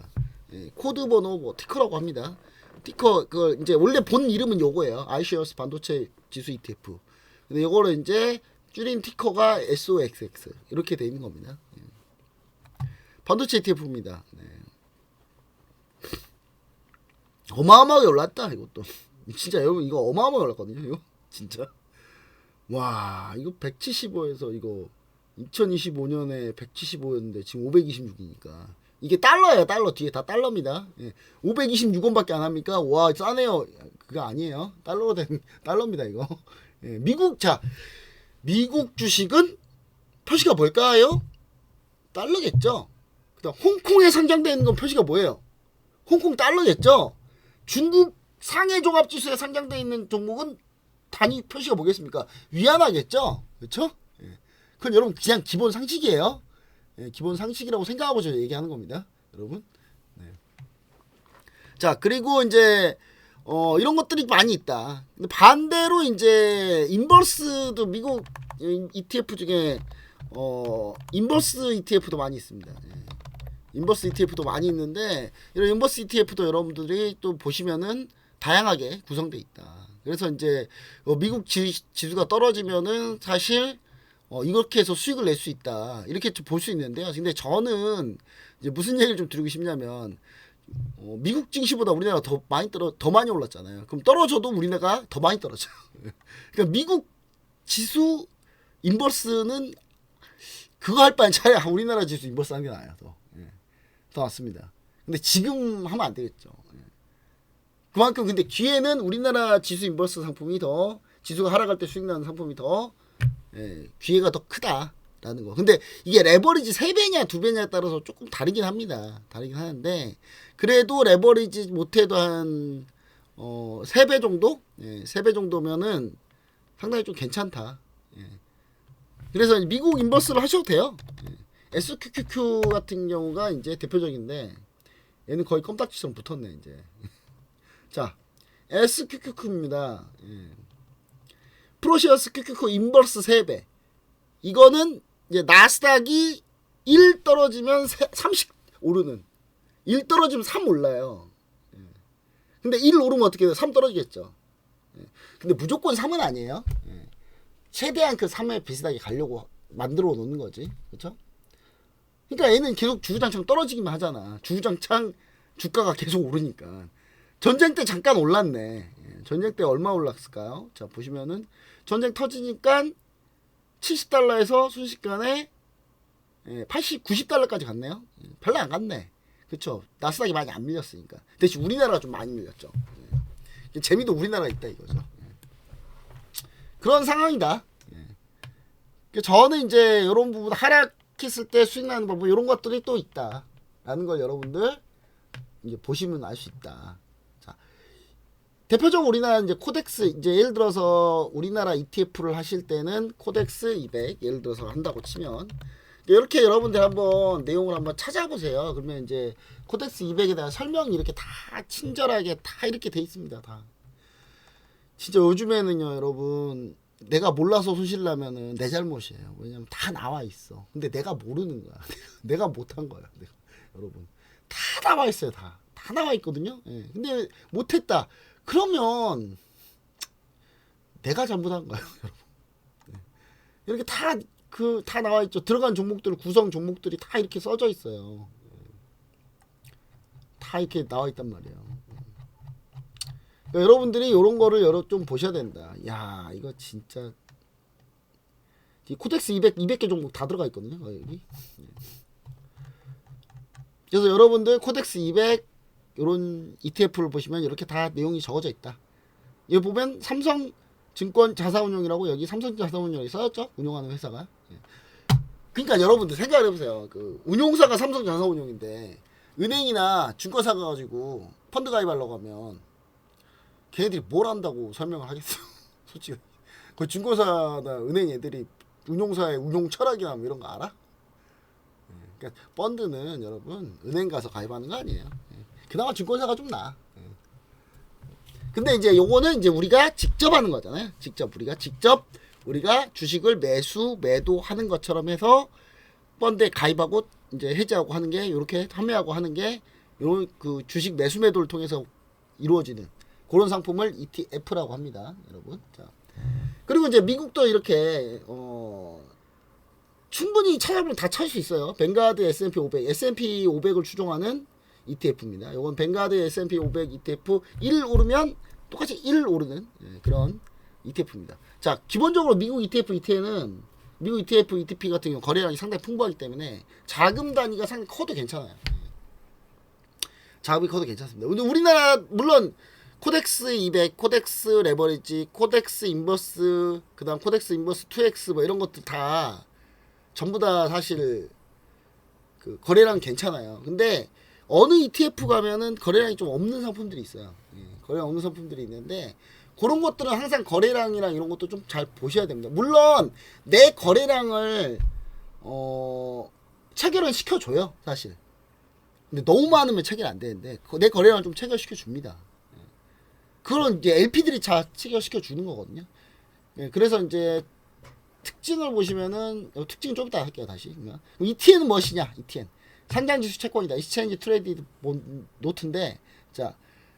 코드 번호 뭐 티커라고 합니다. 티커 그 이제 원래 본 이름은 요거예요. iShares 반도체 지수 ETF. 근데 요거를 이제 줄인 티커가 SOXX 이렇게 돼 있는 겁니다. 반도체 ETF입니다. 어마어마하게 올랐다 이것도. 진짜 여러분 이거 어마어마하게 올랐거든요. 이거 진짜. 와 이거 175에서 이거 2025년에 175였는데 지금 526이니까 이게 달러예요. 달러 뒤에 다 달러입니다. 526원밖에 안 합니까? 와 싸네요. 그거 아니에요. 달러로 된 달러입니다 이거. 미국 주식은 표시가 뭘까요? 달러겠죠. 그다음 홍콩에 상장되어 있는 건 표시가 뭐예요? 홍콩 달러겠죠. 중국 상해 종합지수에 상장되어 있는 종목은 단위 표시가 뭐겠습니까? 위안화겠죠? 그렇죠? 예. 그건 여러분 그냥 기본 상식이에요. 예, 기본 상식이라고 생각하고 저 얘기하는 겁니다, 여러분. 네. 자, 그리고 이제 이런 것들이 많이 있다. 근데 반대로 이제 인버스도 미국 ETF 중에 인버스 ETF도 많이 있습니다. 예. 인버스 ETF도 많이 있는데 이런 인버스 ETF도 여러분들이 또 보시면은 다양하게 구성되어 있다. 그래서 이제 미국 지수가 떨어지면은 사실 이렇게 해서 수익을 낼 수 있다. 이렇게 볼 수 있는데요. 근데 저는 이제 무슨 얘기를 좀 드리고 싶냐면 미국 증시보다 우리나라가 더 많이 올랐잖아요. 그럼 떨어져도 우리나라가 더 많이 떨어져요. 그러니까 미국 지수 인버스는 그거 할 바엔 차라리 우리나라 지수 인버스 하는 게 나아요. 더 낫습니다. 근데 지금 하면 안 되겠죠. 그만큼 근데 기회는 우리나라 지수 인버스 상품이 더 지수가 하락할 때 수익 나는 상품이 더 기회가 더 크다라는 거. 근데 이게 레버리지 3배냐 2배냐에 따라서 조금 다르긴 합니다. 다르긴 하는데 그래도 레버리지 못해도 한 3배 정도? 3배 정도면은 상당히 좀 괜찮다. 그래서 미국 인버스를 하셔도 돼요. SQQQ 같은 경우가 이제 대표적인데 얘는 거의 껌딱지처럼 붙었네 이제. 자, SQQQ입니다. 프로시어스 QQQ 인버스 3배. 이거는 이제 나스닥이 1 떨어지면 30 오르는. 1 떨어지면 3 올라요. 근데 1 오르면 어떻게 돼요? 3 떨어지겠죠. 근데 무조건 3은 아니에요. 최대한 그 3에 비슷하게 가려고 만들어 놓는 거지. 그렇죠? 그러니까 얘는 계속 주구장창 떨어지기만 하잖아. 주구장창 주가가 계속 오르니까. 전쟁 때 잠깐 올랐네. 전쟁 때 얼마 올랐을까요? 자, 보시면은 전쟁 터지니까 70달러에서 순식간에 90달러까지 갔네요. 별로 안 갔네. 그쵸? 나스닥이 많이 안 밀렸으니까. 대신 우리나라가 좀 많이 밀렸죠. 재미도 우리나라에 있다 이거죠. 그런 상황이다. 저는 이제 이런 부분 하락했을 때 수익 나는 방법 이런 것들이 또 있다라는 걸 여러분들 이제 보시면 알 수 있다. 자, 대표적으로 우리나라 이제 코덱스 이제 예를 들어서 우리나라 ETF를 하실 때는 코덱스 200 예를 들어서 한다고 치면 이렇게 여러분들 한번 내용을 한번 찾아보세요. 그러면 이제 코덱스 200에 대한 설명이 이렇게 다 친절하게 다 이렇게 돼 있습니다. 다. 진짜 요즘에는요, 여러분 내가 몰라서 손실 나면은 내 잘못이에요. 왜냐면 다 나와 있어. 근데 내가 모르는 거야. 내가 못한 거야. 여러분 다 나와 있어요. 다 나와 있거든요. 근데 못했다. 그러면 내가 잘못한 거예요, 여러분. 이렇게 다 나와 있죠. 들어간 종목들 구성 종목들이 다 이렇게 써져 있어요. 다 이렇게 나와 있단 말이에요. 그러니까 여러분들이 이런 거를 좀 보셔야 된다. 야, 이거 진짜 이 코덱스 200개 종목 다 들어가 있거든요. 여기. 그래서 여러분들 코덱스 200 이런 ETF를 보시면 이렇게 다 내용이 적어져 있다. 여기 보면 삼성증권 자사운용이라고 여기 삼성자사운용이 써졌죠. 운용하는 회사가. 그러니까 여러분들 생각을 해보세요. 그 운용사가 삼성자사운용인데 은행이나 증권사 가가지고 펀드 가입하려고 하면 걔네들이 뭘 한다고 설명을 하겠어요. 솔직히 그 증권사나 은행 애들이 운용사의 운용 철학이나 뭐 이런 거 알아? 그러니까 펀드는 여러분 은행 가서 가입하는 거 아니에요. 그나마 증권사가 좀 나아. 근데 이제 요거는 이제 우리가 직접 하는 거잖아요. 우리가 주식을 매도하는 것처럼 해서 펀드에 가입하고 이제 해지하고 하는 게 요렇게 판매하고 하는 게 요 그 주식 매도를 통해서 이루어지는 그런 상품을 ETF라고 합니다, 여러분. 자. 그리고 이제 미국도 이렇게 충분히 찾아보면 다 찾을 수 있어요. 뱅가드 S&P 500, S&P 500을 추종하는 ETF입니다. 이건 뱅가드 S&P 500 ETF 1 오르면 똑같이 1 오르는 그런 ETF입니다. 자, 기본적으로 미국 ETF, ET는 미국 ETF, ETP 같은 경우 거래량이 상당히 풍부하기 때문에 자금 단위가 상당히 커도 괜찮아요. 자금이 커도 괜찮습니다. 근데 우리나라 물론 코덱스 200, 코덱스 레버리지, 코덱스 인버스, 그다음 코덱스 인버스 2X 뭐 이런 것들 다 전부 다 사실 그 거래량 괜찮아요. 근데 어느 ETF 가면은 거래량이 좀 없는 상품들이 있어요. 거래량 없는 상품들이 있는데 그런 것들은 항상 거래량이랑 이런 것도 좀 잘 보셔야 됩니다. 물론 내 거래량을 체결은 시켜줘요 사실. 근데 너무 많으면 체결 안 되는데 내 거래량을 좀 체결시켜 줍니다. 그런 이제 LP들이 다 체결시켜 주는 거거든요. 예, 그래서 이제 특징을 보시면은 특징 좀 이따 할게요 다시. ETN은 무엇이냐? ETN 상장지수 채권이다. 익스체인지 트레이디드 노트인데, 자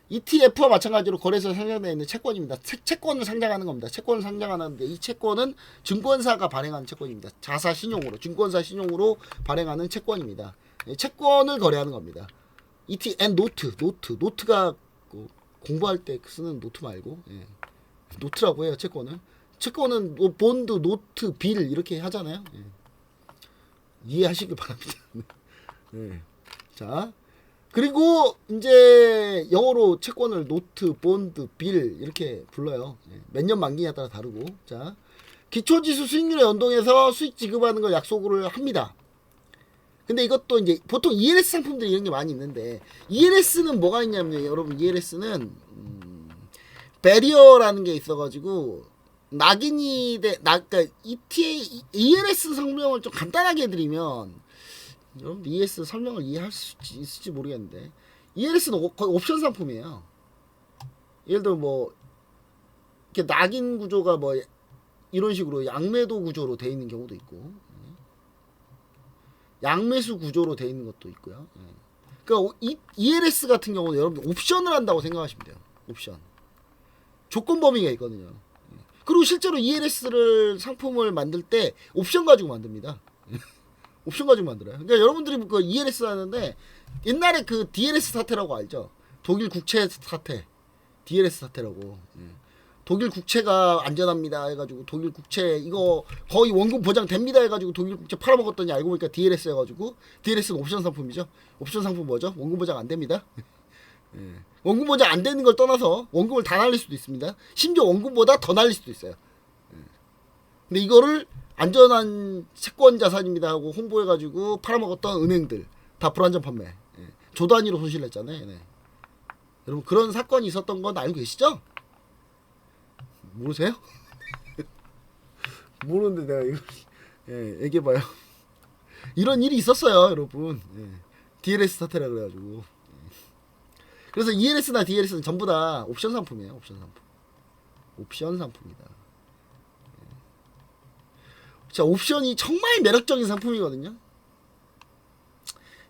ETF와 마찬가지로 거래소에 상장되어 있는 채권입니다. 채권을 상장하는 겁니다. 채권을 상장하는데 이 채권은 증권사가 발행하는 채권입니다. 자사 신용으로 증권사 신용으로 발행하는 채권입니다. 채권을 거래하는 겁니다. ETN 노트가 공부할 때 쓰는 노트 말고 노트라고 해요. 채권은 뭐 본드, 노트, 빌 이렇게 하잖아요. 이해하시길 바랍니다. 자 그리고 이제 영어로 채권을 노트, 본드, 빌 이렇게 불러요. 몇 년 만기냐에 따라 다르고. 자 기초지수 수익률에 연동해서 수익 지급하는 걸 약속을 합니다. 근데 이것도 이제 보통 ELS 상품들이 이런 게 많이 있는데, ELS는 뭐가 있냐면요 여러분, ELS는 베리어라는 게 있어가지고 낙인이 그러니까 ELS 설명을 좀 간단하게 해드리면, 여러분들 ELS 설명을 이해할 수 있을지 모르겠는데, ELS는 거의 옵션 상품이에요. 예를 들어 뭐 이렇게 낙인 구조가 뭐 이런 식으로 양매도 구조로 되어 있는 경우도 있고, 양매수 구조로 되어 있는 것도 있고요. 그러니까 ELS 같은 경우는 여러분들 옵션을 한다고 생각하시면 돼요. 옵션 조건 범위가 있거든요. 그리고 실제로 ELS를 상품을 만들 때 옵션 가지고 만듭니다. 옵션 가지고 만들어요. 그러니까 여러분들이 그 ELS 하는데 옛날에 그 DLS 사태라고 알죠? 독일 국채 사태, DLS 사태라고. 독일 국채가 안전합니다 해가지고 독일 국채 이거 거의 원금 보장됩니다 해가지고 독일 국채 팔아먹었더니 알고 보니까 DLS 해가지고, DLS는 옵션 상품이죠. 옵션 상품 뭐죠? 원금 보장 안 됩니다. 원금 보장 안 되는 걸 떠나서 원금을 다 날릴 수도 있습니다. 심지어 원금보다 더 날릴 수도 있어요. 근데 이거를 안전한 채권 자산입니다 하고 홍보해가지고 팔아먹었던 은행들 다 불안전 판매, 조 단위로 손실 냈잖아요. 여러분 그런 사건이 있었던 건 알고 계시죠? 모르세요? 모르는데 내가 이거 얘기해봐요. 이런 일이 있었어요 여러분. DLS 사태라 그래가지고. 그래서 ELS나 DLS는 전부 다 옵션 상품이에요. 옵션 상품이다. 자, 옵션이 정말 매력적인 상품이거든요.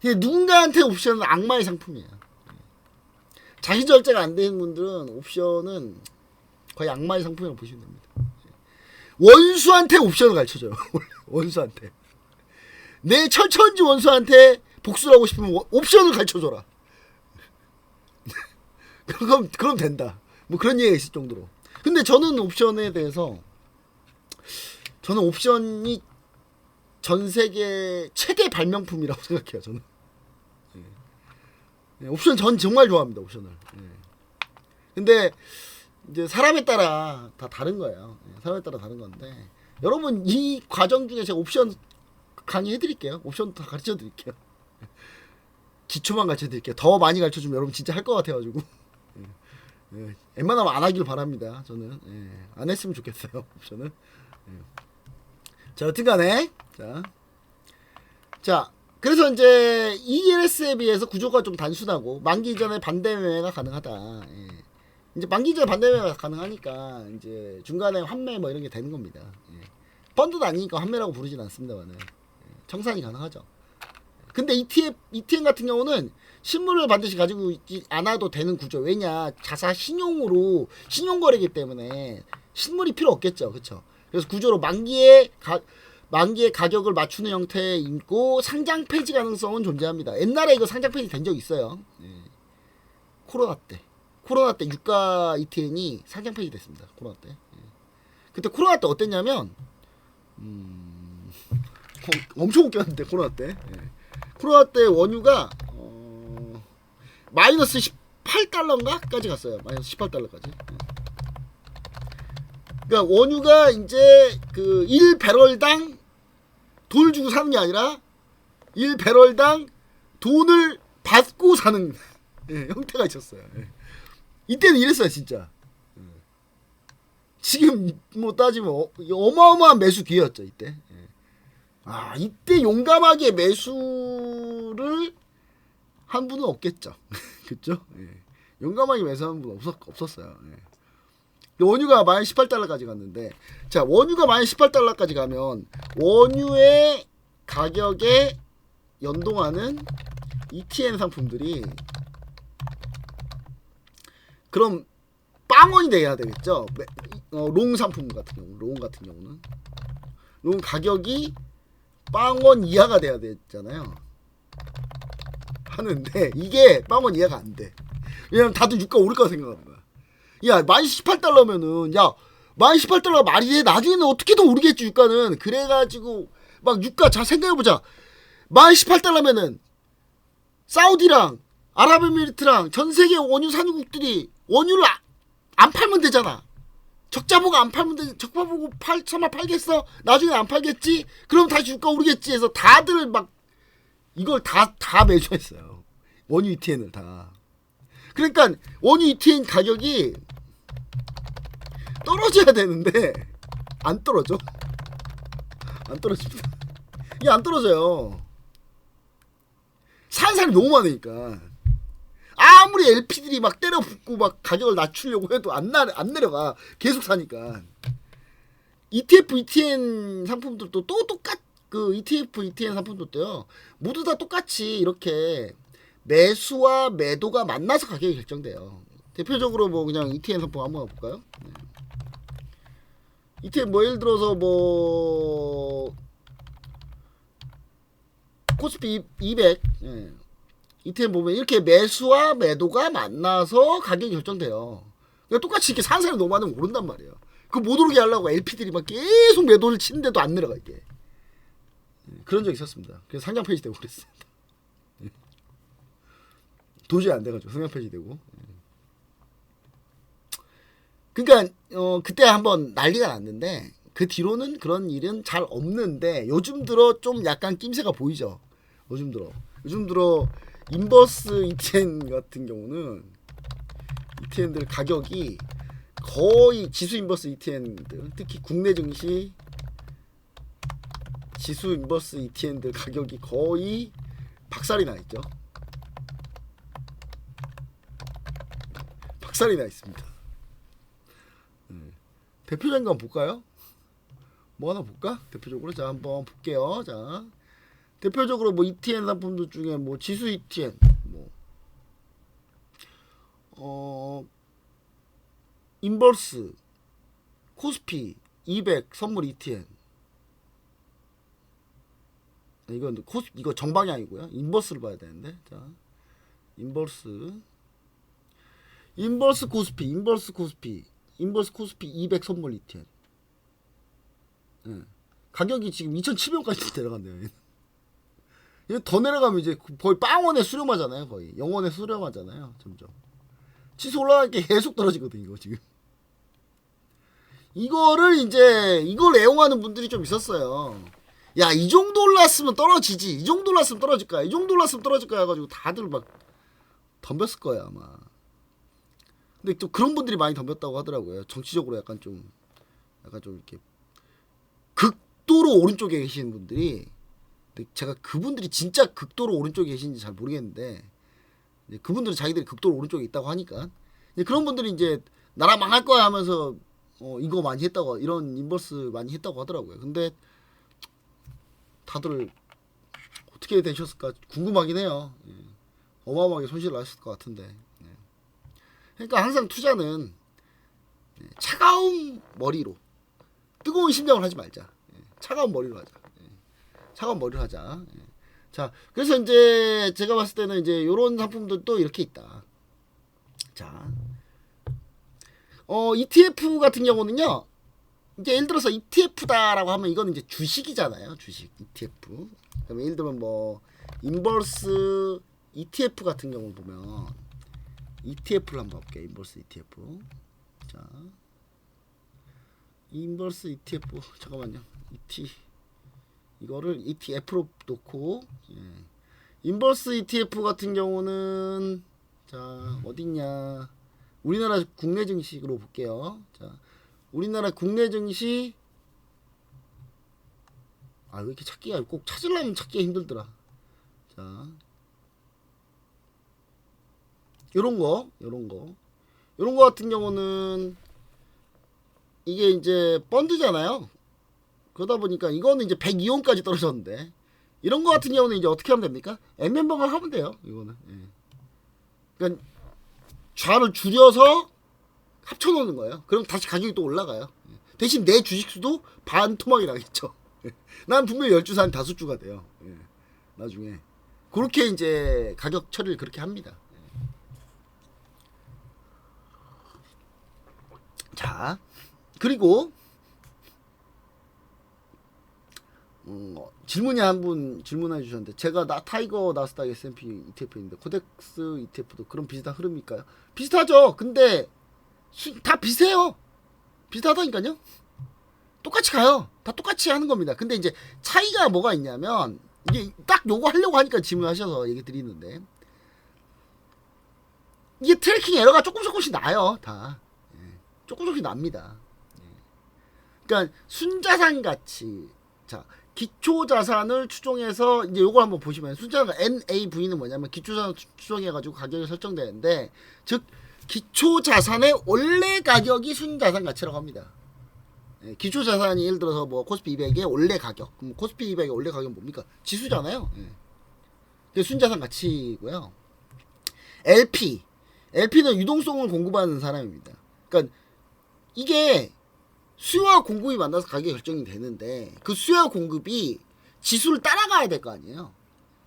근데 누군가한테 옵션은 악마의 상품이에요. 자기 절제가 안 되는 분들은 옵션은 거의 악마의 상품이라고 보시면 됩니다. 원수한테 옵션을 가르쳐줘요. 원수한테. 내 철천지 원수한테 복수를 하고 싶으면 옵션을 가르쳐줘라. 그럼 된다. 뭐 그런 얘기가 있을 정도로. 근데 저는 옵션에 대해서, 저는 옵션이 전 세계 최대 발명품이라고 생각해요. 저는. 옵션 전 정말 좋아합니다. 옵션을. 근데 이제 사람에 따라 다 다른 거예요. 사람에 따라 다른 건데, 여러분 이 과정 중에 제가 옵션 강의해드릴게요. 옵션 다 가르쳐드릴게요. 기초만 가르쳐드릴게요. 더 많이 가르쳐주면 여러분 진짜 할 것 같아가지고. 웬만하면 안 하길 바랍니다. 저는 안 했으면 좋겠어요. 옵션은. 자, 여튼간에 자 그래서 이제 ELS에 비해서 구조가 좀 단순하고 만기 이전에 반대 매매가 가능하다. 이제 만기 이전에 반대 매매가 가능하니까 이제 중간에 환매 뭐 이런 게 되는 겁니다. 펀드도 아니니까 환매라고 부르진 않습니다만은 청산이 가능하죠. 근데 ETN 같은 경우는 실물을 반드시 가지고 있지 않아도 되는 구조. 왜냐, 자사 신용으로 신용거래이기 때문에 실물이 필요 없겠죠. 그쵸? 그래서 구조로 만기의 가격을 맞추는 형태에 있고 상장 폐지 가능성은 존재합니다. 옛날에 이거 상장 폐지 된 적 있어요. 코로나 때 유가 ETN이 상장 폐지 됐습니다. 코로나 때. 그때 코로나 때 어땠냐면 엄청 웃겼는데 코로나 때. 코로나 때 원유가 마이너스 18달러인가까지 갔어요. 마이너스 18달러까지. 그러니까 원유가 이제 그 1배럴당 돈을 주고 사는 게 아니라 1배럴당 돈을 받고 사는 형태가 있었어요. 이때는 이랬어요 진짜. 지금 뭐 따지면 어마어마한 매수 기회였죠 이때. 아 이때 용감하게 매수를 한 분은 없겠죠. 그쵸? 용감하게 매수한 분 없었어요. 원유가 마이너스 18달러까지 갔는데, 자 원유가 마이너스 18달러까지 가면 원유의 가격에 연동하는 ETN 상품들이 그럼 빵원이 돼야 되겠죠. 롱 상품 같은 경우, 롱 같은 경우는 롱 가격이 빵원 이하가 돼야 되잖아요. 하는데 이게 빵원 이하가 안 돼. 왜냐면 다들 유가 오를 거라 생각하는 거야. 야 마이너스 18달러면은 야 마이너스 18달러가 말이 돼. 나중에는 어떻게든 오르겠지 유가는. 그래가지고 막 유가 잘 생각해보자. 마이너스 18달러면은 사우디랑 아랍에미리트랑 전세계 원유 산유국들이 원유를 안 팔면 되잖아. 적자 보고 안 팔면 돼. 적자 보고 설마 팔겠어? 나중에 안 팔겠지? 그럼 다시 유가 오르겠지 해서 다들 막 이걸 다 매수했어요. 원유 ETN을 다. 그러니까 원유 ETN 가격이 떨어져야 되는데 안 떨어져. 안 떨어집니다. 이게 안 떨어져요. 사는 사람이 너무 많으니까. 아무리 LP들이 막 때려 붓고 막 가격을 낮추려고 해도 안 내려가. 계속 사니까. ETF, ETN 상품들도 또 그 ETF, ETN 상품들도요. 모두 다 똑같이 이렇게 매수와 매도가 만나서 가격이 결정돼요. 대표적으로 뭐 그냥 ETN 상품 한번 볼까요? ETN 뭐 예를 들어서 뭐 코스피 200 ETN 보면 이렇게 매수와 매도가 만나서 가격이 결정돼요. 그러니까 똑같이 이렇게 사는 사람이 너무 많으면 오른단 말이에요. 그 못 오르게 하려고 LP들이 막 계속 매도를 치는데도 안 내려가 이게. 그런 적이 있었습니다. 그래서 상장 폐지되고 그랬습니다. 도저히 안 돼가지고 상장 폐지되고. 그러니까 그때 한번 난리가 났는데 그 뒤로는 그런 일은 잘 없는데 요즘 들어 좀 약간 낌새가 보이죠. 요즘 들어 인버스 ETN 같은 경우는 ETN들 가격이 거의 지수 인버스 ETN들 특히 국내 증시 지수 인버스 ETN들 가격이 거의 박살이 나 있죠. 박살이 나 있습니다. 대표적인 거 한번 볼까요? 뭐 하나 볼까? 대표적으로 자 한번 볼게요. 자 대표적으로 뭐 ETN 상품들 중에 뭐 지수 ETN 뭐 인버스 코스피 200 선물 ETN 이건 이거 정방향이고요. 인버스를 봐야 되는데 자 인버스 코스피 인버스 코스피 200 선물 ETN 가격이 지금 2,700원까지 내려간대요. 이거 더 내려가면 이제 거의 빵원에 수렴하잖아요. 거의 영원에 수렴하잖아요. 점점 치수 올라가니까 계속 떨어지거든 이거 지금. 이거를 이제 이걸 애용하는 분들이 좀 있었어요. 야 이 정도 올랐으면 떨어지지. 이 정도 올랐으면 떨어질 거야. 이 정도 올랐으면 떨어질 거야 해가지고 다들 막 덤볐을 거야 아마. 근데 또 그런 분들이 많이 덤볐다고 하더라고요. 정치적으로 약간 좀 이렇게 극도로 오른쪽에 계시는 분들이. 근데 제가 그분들이 진짜 극도로 오른쪽에 계신지 잘 모르겠는데 그분들은 자기들이 극도로 오른쪽에 있다고 하니까 그런 분들이 이제 나라 망할 거야 하면서 이거 많이 했다고 이런 인버스 많이 했다고 하더라고요. 근데 다들 어떻게 되셨을까 궁금하긴 해요. 어마어마하게 손실을 하셨을 것 같은데. 그러니까 항상 투자는 차가운 머리로 뜨거운 심장을 하지 말자. 차가운 머리로 하자. 차가운 머리로 하자. 자, 그래서 이제 제가 봤을 때는 이제 요런 상품들도 이렇게 있다. 자, ETF 같은 경우는요. 이제 예를 들어서 ETF다라고 하면 이거는 이제 주식이잖아요. 주식 ETF. 그러면 예를 들면 뭐 인버스 ETF 같은 경우 보면 ETF를 한번 볼게요. 인버스 ETF. 자, 인버스 ETF 잠깐만요. 이거를 ETF로 놓고 인버스 ETF 같은 경우는 자 어딨냐 우리나라 국내 증시로 볼게요. 자, 우리나라 국내 증시 왜 이렇게 찾기가 꼭 찾으려면 찾기가 힘들더라. 자, 요런 거 같은 경우는 이게 이제 펀드잖아요. 그러다 보니까 이거는 이제 102원까지 떨어졌는데 이런 거 같은 경우는 이제 어떻게 하면 됩니까? M멤버가 하면 돼요. 이거는. 예. 그러니까 좌를 줄여서 합쳐놓는 거예요. 그럼 다시 가격이 또 올라가요. 대신 내 주식수도 반토막이 나겠죠. 난 분명히 10주 산 5주가 돼요. 나중에. 그렇게 이제 가격 처리를 그렇게 합니다. 자, 그리고 질문이 한 분 질문해 주셨는데 제가 타이거 나스닥 S&P ETF인데 코덱스 ETF도 그런 비슷한 흐름일까요? 비슷하죠. 근데 다 비슷해요. 비슷하다니까요. 똑같이 가요. 다 똑같이 하는 겁니다. 근데 이제 차이가 뭐가 있냐면 이게 딱 요거 하려고 하니까 질문하셔서 얘기 드리는데 이게 트래킹 에러가 조금씩 나요. 다 조금씩 납니다. 그러니까 순자산 가치, 자 기초 자산을 추종해서 이제 요걸 한번 보시면 순자산 NAV는 뭐냐면 기초 자산 추종해 가지고 가격이 설정되는데 즉 기초 자산의 원래 가격이 순자산 가치라고 합니다. 기초 자산이 예를 들어서 뭐 코스피 200의 원래 가격, 그럼 코스피 200의 원래 가격은 뭡니까? 지수잖아요. 그게 순자산 가치고요. LP는 유동성을 공급하는 사람입니다. 그러니까 이게 수요와 공급이 만나서 가격이 결정이 되는데 그 수요와 공급이 지수를 따라가야 될 거 아니에요.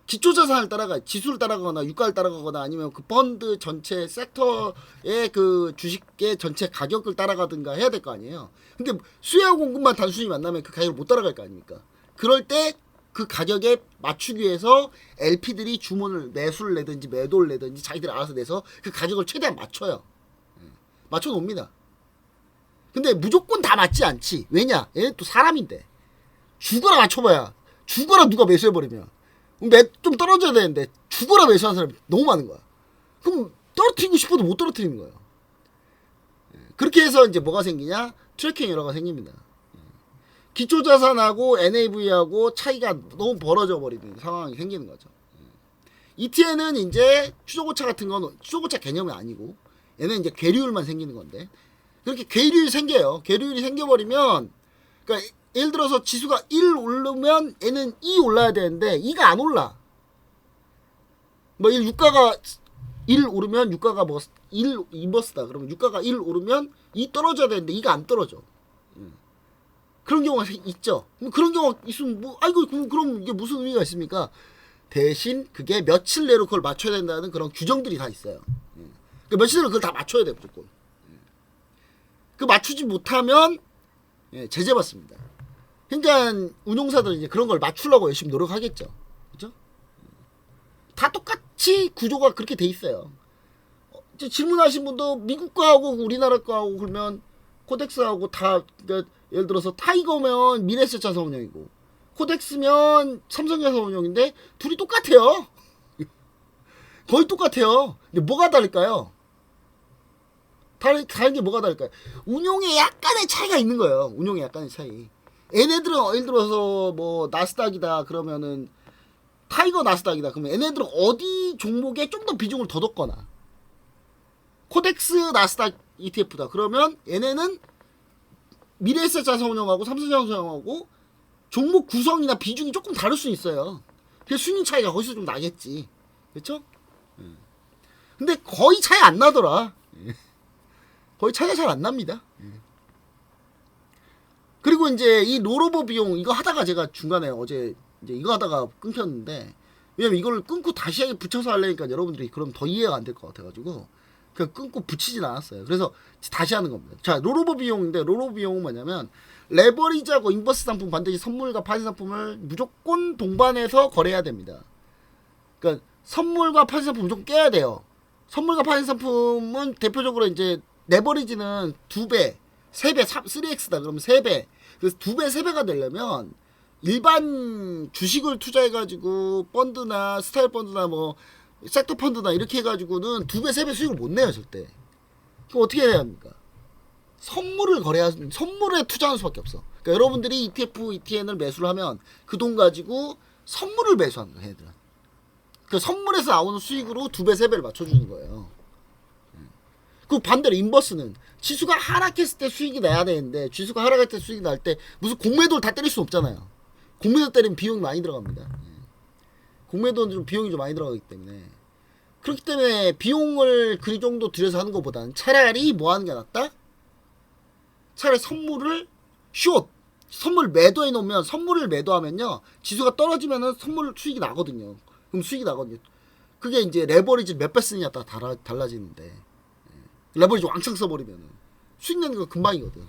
기초자산을 지수를 따라가거나 유가를 따라가거나 아니면 그 펀드 전체 섹터의 그 주식의 전체 가격을 따라가든가 해야 될 거 아니에요. 근데 수요와 공급만 단순히 만나면 그 가격을 못 따라갈 거 아닙니까? 그럴 때 그 가격에 맞추기 위해서 LP들이 주문을 매수를 내든지 매도를 내든지 자기들 알아서 내서 그 가격을 최대한 맞춰요. 맞춰 놓습니다. 근데 무조건 다 맞지 않지. 왜냐? 얘는 또 사람인데. 죽어라 맞춰봐야. 죽어라 누가 매수해버리면. 좀 떨어져야 되는데 죽어라 매수하는 사람이 너무 많은 거야. 그럼 떨어뜨리고 싶어도 못 떨어뜨리는 거예요. 그렇게 해서 이제 뭐가 생기냐? 트래킹 에러가 생깁니다. 기초자산하고 NAV하고 차이가 너무 벌어져 버리는 상황이 생기는 거죠. ETN은 이제 추종오차 같은 건 추종오차 개념이 아니고 얘는 이제 괴류율만 생기는 건데 그렇게 괴류율이 생겨요. 괴류율이 생겨버리면 그러니까 예를 들어서 지수가 1 오르면 얘는 2 올라야 되는데 2가 안 올라. 뭐 유가가 1 오르면 유가가 뭐 1 인버스다. 그러면 유가가 1 오르면 2 떨어져야 되는데 2가 안 떨어져. 그런 경우가 있죠. 그런 경우가 있으면 뭐 아이고 그럼 이게 무슨 의미가 있습니까? 대신 그게 며칠 내로 그걸 맞춰야 된다는 그런 규정들이 다 있어요. 그러니까 며칠 내로 그걸 다 맞춰야 돼 무조건. 그 맞추지 못하면 제재 받습니다. 그러니까 운용사들은 이제 그런 걸 맞추려고 열심히 노력하겠죠. 그죠? 다 똑같이 구조가 그렇게 돼 있어요. 질문하신 분도 미국 거하고 우리나라 거하고 그러면 코덱스하고 다 그러니까 예를 들어서 타이거면 미래에셋자산운용이고 코덱스면 삼성자산운용인데 둘이 똑같아요. 거의 똑같아요. 근데 뭐가 다를까요? 다른 게 뭐가 다를까요? 운용에 약간의 차이가 있는 거예요. 운용에 약간의 차이. 얘네들은 예를 들어서 뭐 나스닥이다 그러면은 타이거 나스닥이다 그러면 얘네들은 어디 종목에 좀 더 비중을 더 뒀거나 코덱스 나스닥 ETF다 그러면 얘네는 미래에셋자산운용하고 삼성자산운용하고 종목 구성이나 비중이 조금 다를 수 있어요. 그래서 순위 차이가 거기서 좀 나겠지. 그렇죠? 근데 거의 차이 안 나더라. 거의 차이가 잘 안 납니다. 그리고 이제 이 롤오버 비용 이거 하다가 제가 중간에 어제 이제 이거 하다가 끊겼는데 왜냐면 이걸 끊고 다시 붙여서 하려니까 여러분들이 그럼 더 이해가 안 될 것 같아가지고 그냥 끊고 붙이진 않았어요. 그래서 다시 하는 겁니다. 자, 롤오버 비용인데 롤오버 비용은 뭐냐면 레버리지하고 인버스 상품 반드시 선물과 파생 상품을 무조건 동반해서 거래해야 됩니다. 그러니까 선물과 파생 상품 무조건 깨야 돼요. 선물과 파생 상품은 대표적으로 이제 레버리지는 2배, 3배, 3X다 그러면 3배. 그래서 2배, 3배가 되려면 일반 주식을 투자해가지고 펀드나 스타일 펀드나 뭐 섹터 펀드나 이렇게 해가지고는 2배, 3배 수익을 못 내요 절대. 그럼 어떻게 해야 합니까? 선물에 투자하는 수밖에 없어. 그러니까 여러분들이 ETF, ETN을 매수를 하면 그 돈 가지고 선물을 매수하는 거야, 얘들은. 그 선물에서 나오는 수익으로 2배, 3배를 맞춰주는 거예요. 그 반대로 인버스는 지수가 하락했을 때 수익이 나야 되는데, 지수가 하락할 때 수익이 날 때 무슨 공매도를 다 때릴 수 없잖아요. 공매도 때리면 비용이 많이 들어갑니다. 공매도는 좀 비용이 좀 많이 들어가기 때문에, 그렇기 때문에 비용을 그 정도 들여서 하는 것보다는 차라리 뭐 하는 게 낫다? 차라리 선물을 선물 매도해 놓으면, 선물을 매도하면요, 지수가 떨어지면은 선물 수익이 나거든요. 그럼 수익이 나거든요. 그게 이제 레버리지 몇 배 쓰느냐에 따라 달라지는데, 레버리지 왕창 써버리면은 수익 내는 거 금방이거든.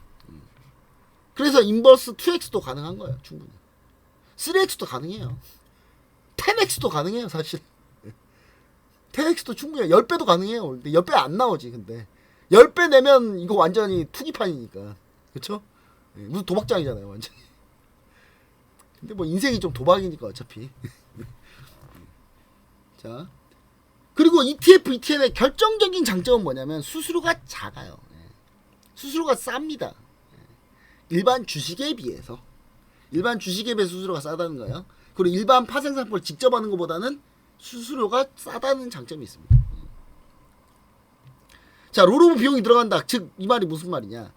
그래서 인버스 2x도 가능한 거예요, 충분히. 3x도 가능해요. 10x도 가능해요, 사실. 10x도 충분해요. 10배도 가능해요. 근데 10배 안 나오지, 근데. 10배 내면 이거 완전히 투기판이니까. 그쵸? 무슨 도박장이잖아요, 완전히. 근데 뭐 인생이 좀 도박이니까, 어차피. 자. 그리고 ETF, ETN의 결정적인 장점은 뭐냐면 수수료가 작아요. 수수료가 쌉니다. 일반 주식에 비해서. 일반 주식에 비해 수수료가 싸다는 거예요. 그리고 일반 파생상품을 직접 하는 것보다는 수수료가 싸다는 장점이 있습니다. 자, 롤오버 비용이 들어간다. 즉, 이 말이 무슨 말이냐.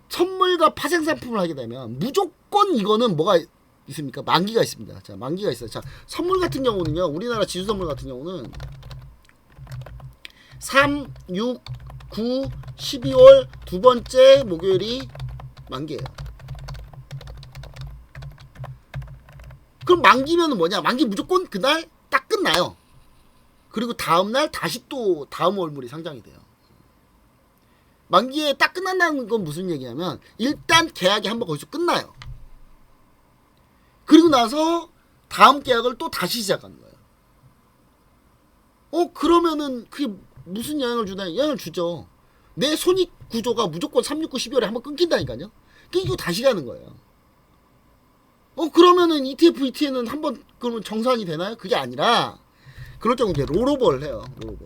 선물과 파생상품을 하게 되면 무조건 이거는 뭐가 있습니까? 만기가 있습니다. 자, 만기가 있어요. 자, 선물 같은 경우는요, 우리나라 지수 선물 같은 경우는 3, 6, 9, 12월 두 번째 목요일이 만기예요. 그럼 만기면은 뭐냐? 만기 무조건 그날 딱 끝나요. 그리고 다음날 다시 또 다음 월물이 상장이 돼요. 만기에 딱 끝난다는 건 무슨 얘기냐면, 일단 계약이 한번 거기서 끝나요. 그리고 나서 다음 계약을 또 다시 시작하는 거예요. 그러면은 그게 무슨 영향을 주나? 영향을 주죠. 내 손익 구조가 무조건 3, 6, 9, 12월에 한번 끊긴다니까요. 끊기고 다시 가는 거예요. 그러면은 ETF, ETN은 한번 그러면 정산이 되나요? 그게 아니라, 그럴 경우 이제 롤오버를 해요. 롤오버.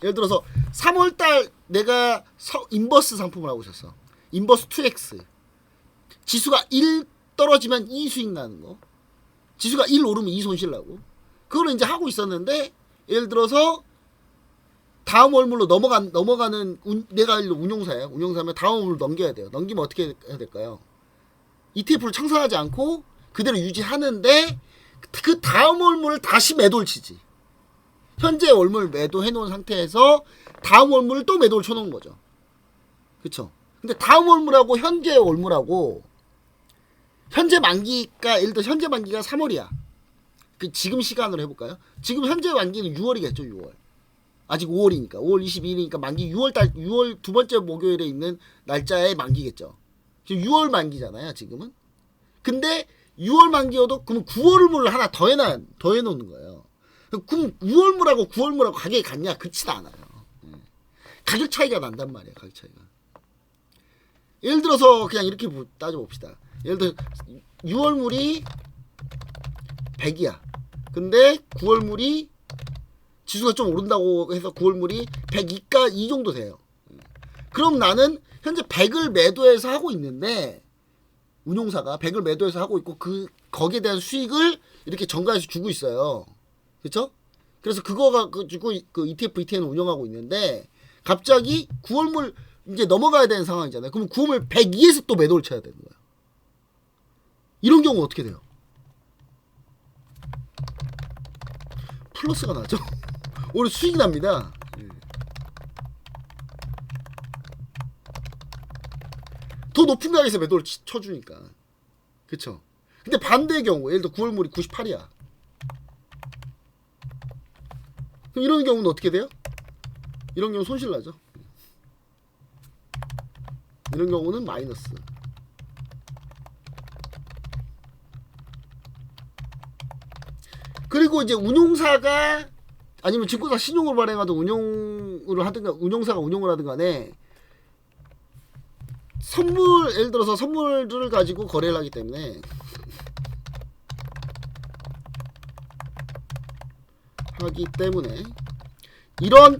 예를 들어서 3월달 내가 인버스 상품을 하고 있었어. 인버스 2X. 지수가 1 떨어지면 2 수익 나는 거. 지수가 1 오르면 2 손실 나고. 그거를 이제 하고 있었는데, 예를 들어서 다음 월물로 넘어가는 내가 운용사예요. 운용사면 다음 월물로 넘겨야 돼요. 넘기면 어떻게 해야 될까요? ETF를 청산하지 않고 그대로 유지하는데, 그 다음 월물을 다시 매도를 치지. 현재 월물 매도해 놓은 상태에서 다음 월물을 또 매도를 쳐놓은 거죠. 그쵸? 근데 다음 월물하고 현재 월물하고, 현재 만기가, 예를 들어 현재 만기가 3월이야. 그 지금 시간으로 해볼까요? 지금 현재 만기는 6월이겠죠, 6월. 아직 5월이니까. 5월 22일이니까 만기 6월 두 번째 목요일에 있는 날짜에 만기겠죠. 지금 6월 만기잖아요, 지금은. 근데 6월 만기여도 그러면 9월물을 하나 더 해놓는 거예요. 그럼 6월물하고 9월물하고 가격이 같냐? 그렇지도 않아요. 가격 차이가 난단 말이에요, 가격 차이가. 예를 들어서 그냥 이렇게 따져봅시다. 예를 들어 6월물이 100이야. 근데 9월물이 지수가 좀 오른다고 해서 9월물이 102가 이 정도 돼요. 그럼 나는 현재 100을 매도해서 하고 있는데, 운용사가 100을 매도해서 하고 있고, 거기에 대한 수익을 이렇게 정가해서 주고 있어요. 그쵸? 그래서 그거가 가지고 그 ETF, ETN을 운영하고 있는데, 갑자기 9월물 이제 넘어가야 되는 상황이잖아요. 그럼 9월물 102에서 또 매도를 쳐야 되는 거예요. 이런 경우 어떻게 돼요? 플러스가 나죠. 오늘 수익이 납니다. 더 높은 가격에서 매도를 쳐주니까. 그쵸? 근데 반대의 경우, 예를 들어 9월물이 98이야. 그럼 이런 경우는 어떻게 돼요? 이런 경우 손실 나죠. 이런 경우는 마이너스. 그리고 이제 운용사가, 아니면 증권사 신용을 발행하든 운용을 하든가, 운용사가 운용을 하든 간에, 예를 들어서 선물을 가지고 거래를 하기 때문에, 이런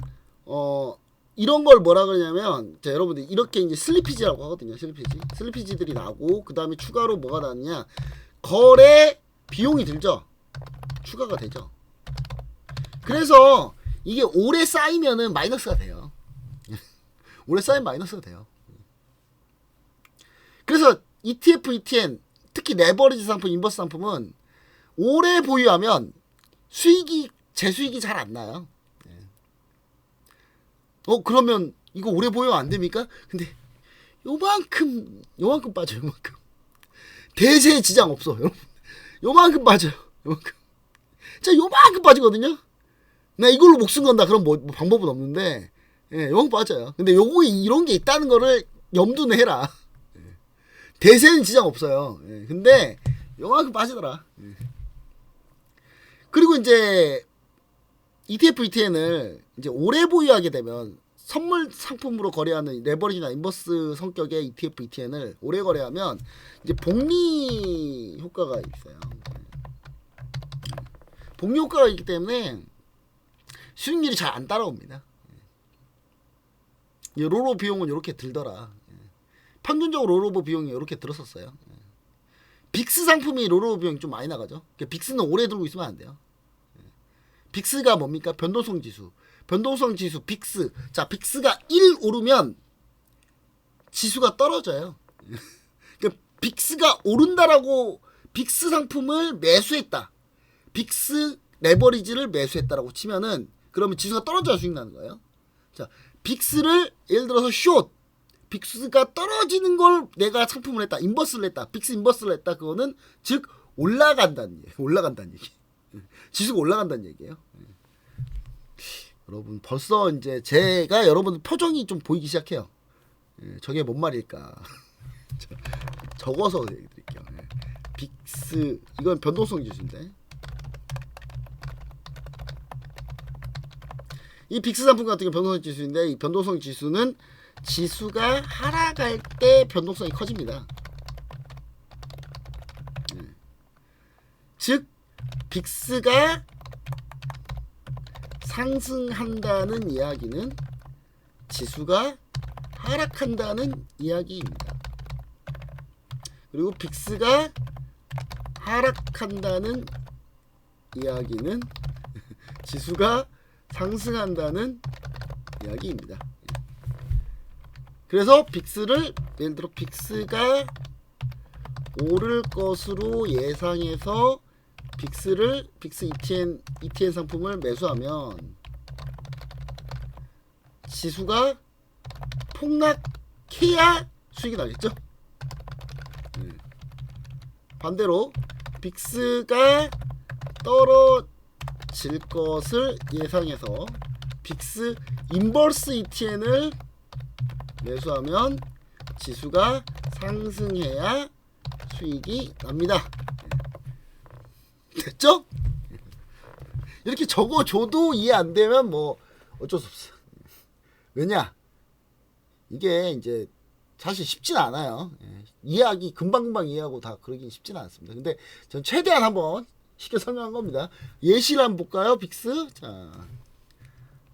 이런 걸 뭐라 그러냐면, 자, 여러분들 이렇게 이제 슬리피지라고 하거든요. 슬리피지들이 나고, 그 다음에 추가로 뭐가 나느냐, 거래 비용이 들죠. 추가가 되죠. 그래서 이게 오래 쌓이면은 마이너스가 돼요. 오래 쌓이면 마이너스가 돼요. 그래서 ETF, ETN, 특히 레버리지 상품, 인버스 상품은 오래 보유하면 재수익이 잘 안 나요. 그러면 이거 오래 보유하면 안 됩니까? 근데 요만큼 빠져요. 요만큼. 대세에 지장 없어. 여러분. 요만큼 빠져요. 요만큼. 자, 요만큼 빠지거든요. 나 이걸로 목숨 건다. 그럼 뭐 방법은 없는데, 예, 요만큼 빠져요. 근데 요거 이런 게 있다는 거를 염두는 해라. 대세는 지장 없어요. 예, 근데 요만큼 빠지더라. 예. 그리고 이제 ETF, ETN을 이제 오래 보유하게 되면 선물 상품으로 거래하는 레버리지나 인버스 성격의 ETF, ETN을 오래 거래하면 이제 복리 효과가 있어요. 복리 효과가 있기 때문에 수익률이 잘 안 따라옵니다. 로로 비용은 이렇게 들더라. 평균적으로 로로버 비용이 이렇게 들었었어요. 빅스 상품이 로로버 비용이 좀 많이 나가죠. 빅스는 오래 들고 있으면 안 돼요. 빅스가 뭡니까? 변동성 지수. 변동성 지수 빅스. 자, 빅스가 1 오르면 지수가 떨어져요. 그러니까 빅스가 오른다라고 빅스 상품을 매수했다. 빅스 레버리지를 매수했다라고 치면은 그러면 지수가 떨어져야 수익 나는 거예요. 자, 빅스를 예를 들어서 숏. 빅스가 떨어지는 걸 내가 상품을 했다. 인버스를 했다. 빅스 인버스를 했다. 그거는 즉 올라간다는 얘기예요. 올라간다는 얘기. 지수가 올라간다는 얘기예요. 여러분 벌써 이제 제가 여러분 표정이 좀 보이기 시작해요. 저게 뭔 말일까? 적어서 드릴게요. 빅스 이건 변동성 지수인데 이 빅스 상품 같은 경우 변동성 지수인데 이 변동성 지수는 지수가 하락할 때 변동성이 커집니다. 즉 빅스가 상승한다는 이야기는 지수가 하락한다는 이야기입니다. 그리고 빅스가 하락한다는 이야기는 지수가 상승한다는 이야기입니다. 그래서 빅스를 예를 들어 빅스가 오를 것으로 예상해서 빅스 ETN 상품을 매수하면 지수가 폭락해야 수익이 나겠죠. 반대로 빅스가 떨어질 것을 예상해서 빅스 인버스 ETN을 매수하면 지수가 상승해야 수익이 납니다. 됐죠? 이렇게 적어줘도 이해 안 되면 뭐 어쩔 수 없어. 왜냐? 이게 이제 사실 쉽진 않아요. 이해하기 금방금방 이해하고 다 그러긴 쉽진 않습니다. 근데 전 최대한 한번 쉽게 설명한 겁니다. 예시를 한번 볼까요? 빅스. 자,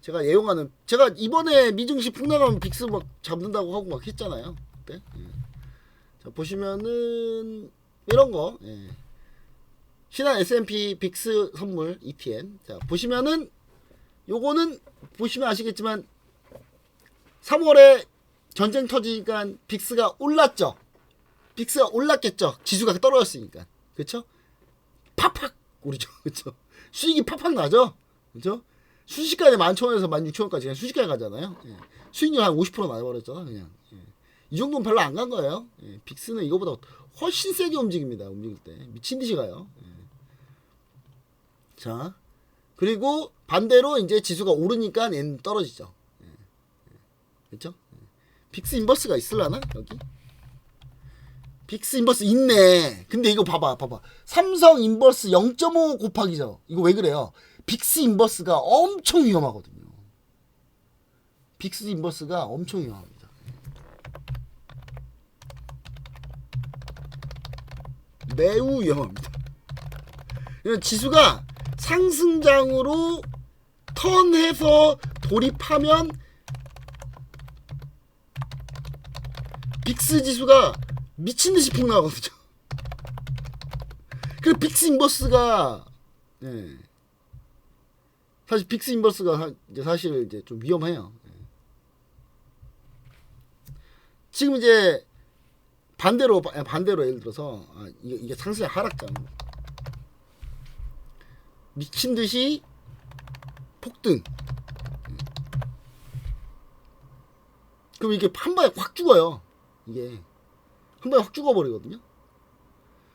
제가 예용하는 제가 이번에 미증시 폭락하면 빅스 막 잡는다고 하고 막 했잖아요. 그때. 자, 보시면은 이런 거. 신한 S&P 빅스 선물 ETN. 자, 보시면은 요거는 보시면 아시겠지만 3월에 전쟁 터지니까 빅스가 올랐죠. 빅스가 올랐겠죠. 지수가 떨어졌으니까. 그렇죠? 팍팍 오르죠. 그렇죠? 수익이 팍팍 나죠. 그렇죠? 순식간에 11,000원에서 16,000원까지 그냥 순식간에 가잖아요. 수익률 한 50% 나와버렸잖아. 그냥. 이 정도는 별로 안 간 거예요. 빅스는 이거보다 훨씬 세게 움직입니다. 움직일 때. 미친 듯이 가요. 자, 그리고 반대로 이제 지수가 오르니까 얘는 떨어지죠. 그렇죠? 빅스 인버스가 있을라나? 여기? 빅스 인버스 있네. 근데 이거 봐봐. 삼성 인버스 0.5 곱하기죠. 이거 왜 그래요? 빅스 인버스가 엄청 위험하거든요. 빅스 인버스가 엄청 위험합니다. 매우 위험합니다. 지수가 상승장으로 턴해서 돌입하면 빅스 지수가 미친듯이 폭락하거든요. 그 빅스 인버스가 예. 사실 빅스 인버스가 이제 사실 이제 좀 위험해요. 예. 지금 이제 반대로 예를 들어서 이게 상승의 하락장 미친듯이 폭등. 그럼 이게 한 방에 확 죽어요. 이게 한 방에 확 죽어버리거든요.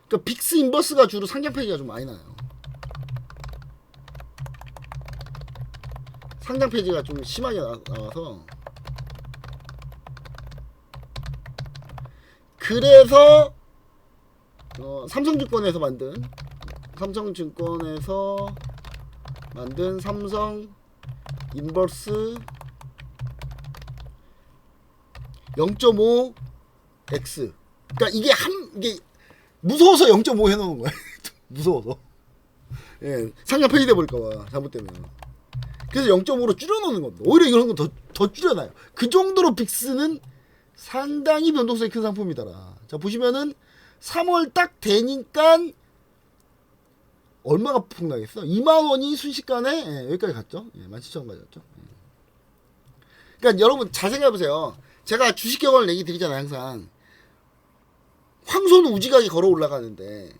그러니까 빅스 인버스가 주로 상장 폐지가 좀 많이 나요. 상장 폐지가 좀 심하게 나와서 그래서 삼성증권에서 만든 삼성 인버스 0.5x. 그러니까 이게 무서워서 0.5 해놓은 거야. 무서워서. 예, 상장 폐지돼 버릴까봐 잘못되면. 그래서 0.5로 줄여놓는 겁니다. 오히려 이런 건 더 줄여놔요. 그 정도로 빅스는 상당히 변동성이 큰 상품이더라. 자, 보시면은 3월 딱 되니까 얼마가 폭락했어? 2만원이 순식간에 예, 여기까지 갔죠. 예, 17,000원까지 갔죠. 예. 그러니까 여러분 잘 생각해보세요. 제가 주식 경험을 얘기 드리잖아요. 항상 황소는 우지가게 걸어 올라가는데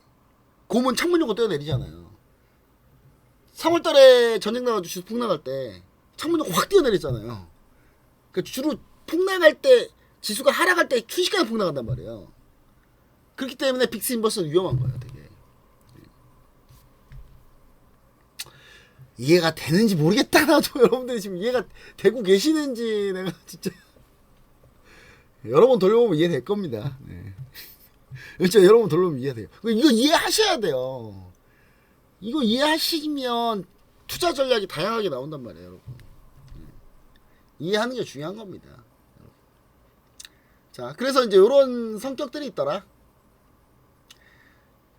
곰은 창문 열고 뛰어내리잖아요. 3월달에 전쟁 나가지고 주식 폭락할 때 창문 열고 확 뛰어내렸잖아요. 그러니까 주로 폭락할 때 지수가 하락할 때 순식간에 폭락한단 말이에요. 그렇기 때문에 빅스 인버스는 위험한 거예요. 되게 이해가 되는지 모르겠다. 나도 여러분들이 지금 이해가 되고 계시는지 내가 진짜 여러 번 돌려보면 이해될 겁니다. 네. 진짜 여러 번 돌려보면 이해돼요. 이거 이해하셔야 돼요. 이거 이해하시면 투자 전략이 다양하게 나온단 말이에요, 여러분. 이해하는 게 중요한 겁니다. 자, 그래서 이제 이런 성격들이 있더라.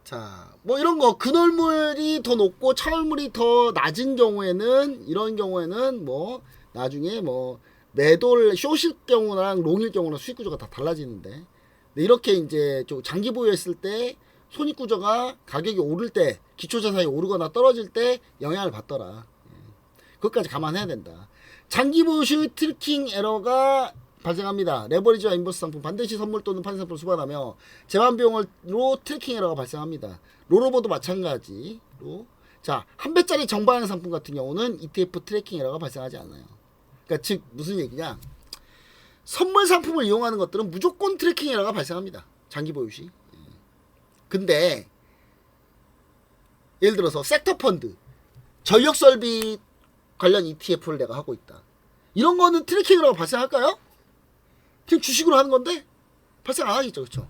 자, 뭐 이런 거 근월물이 더 높고 차월물이 더 낮은 경우에는 이런 경우에는 뭐 나중에 뭐 매도를 숏일 경우랑 롱일 경우랑 수익 구조가 다 달라지는데 이렇게 이제 좀 장기 보유했을 때 손익 구조가 가격이 오를 때 기초 자산이 오르거나 떨어질 때 영향을 받더라. 그것까지 감안해야 된다. 장기 보유 시 트래킹 에러가 발생합니다. 레버리지와 인버스 상품 반드시 선물 또는 판매 상품을 수반하며 제한 비용으로 트래킹 에러가 발생합니다. 롤오버도 마찬가지로 자, 한 배짜리 정방향 상품 같은 경우는 ETF 트래킹 에러가 발생하지 않아요. 그러니까 즉 무슨 얘기냐? 선물 상품을 이용하는 것들은 무조건 트래킹 에러가 발생합니다. 장기 보유 시. 근데 예를 들어서 섹터 펀드, 전력 설비 관련 ETF를 내가 하고 있다. 이런 거는 트래킹 에러가 발생할까요? 그냥 주식으로 하는 건데 발생 안 하겠죠, 그렇죠?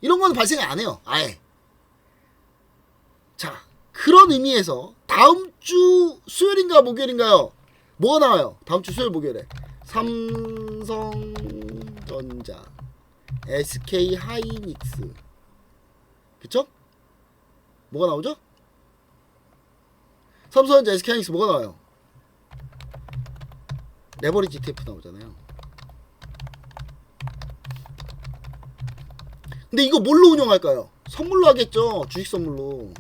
이런 거는 발생 안 해요, 아예. 자, 그런 의미에서 다음 주 수요일인가 목요일인가요? 뭐가 나와요? 다음 주 수요일 목요일에 삼성전자, SK하이닉스, 그쵸? 뭐가 나오죠? 삼성전자, SK하이닉스 뭐가 나와요? 레버리지 ETF 나오잖아요. 근데 이거 뭘로 운영할까요? 선물로 하겠죠. 주식 선물로.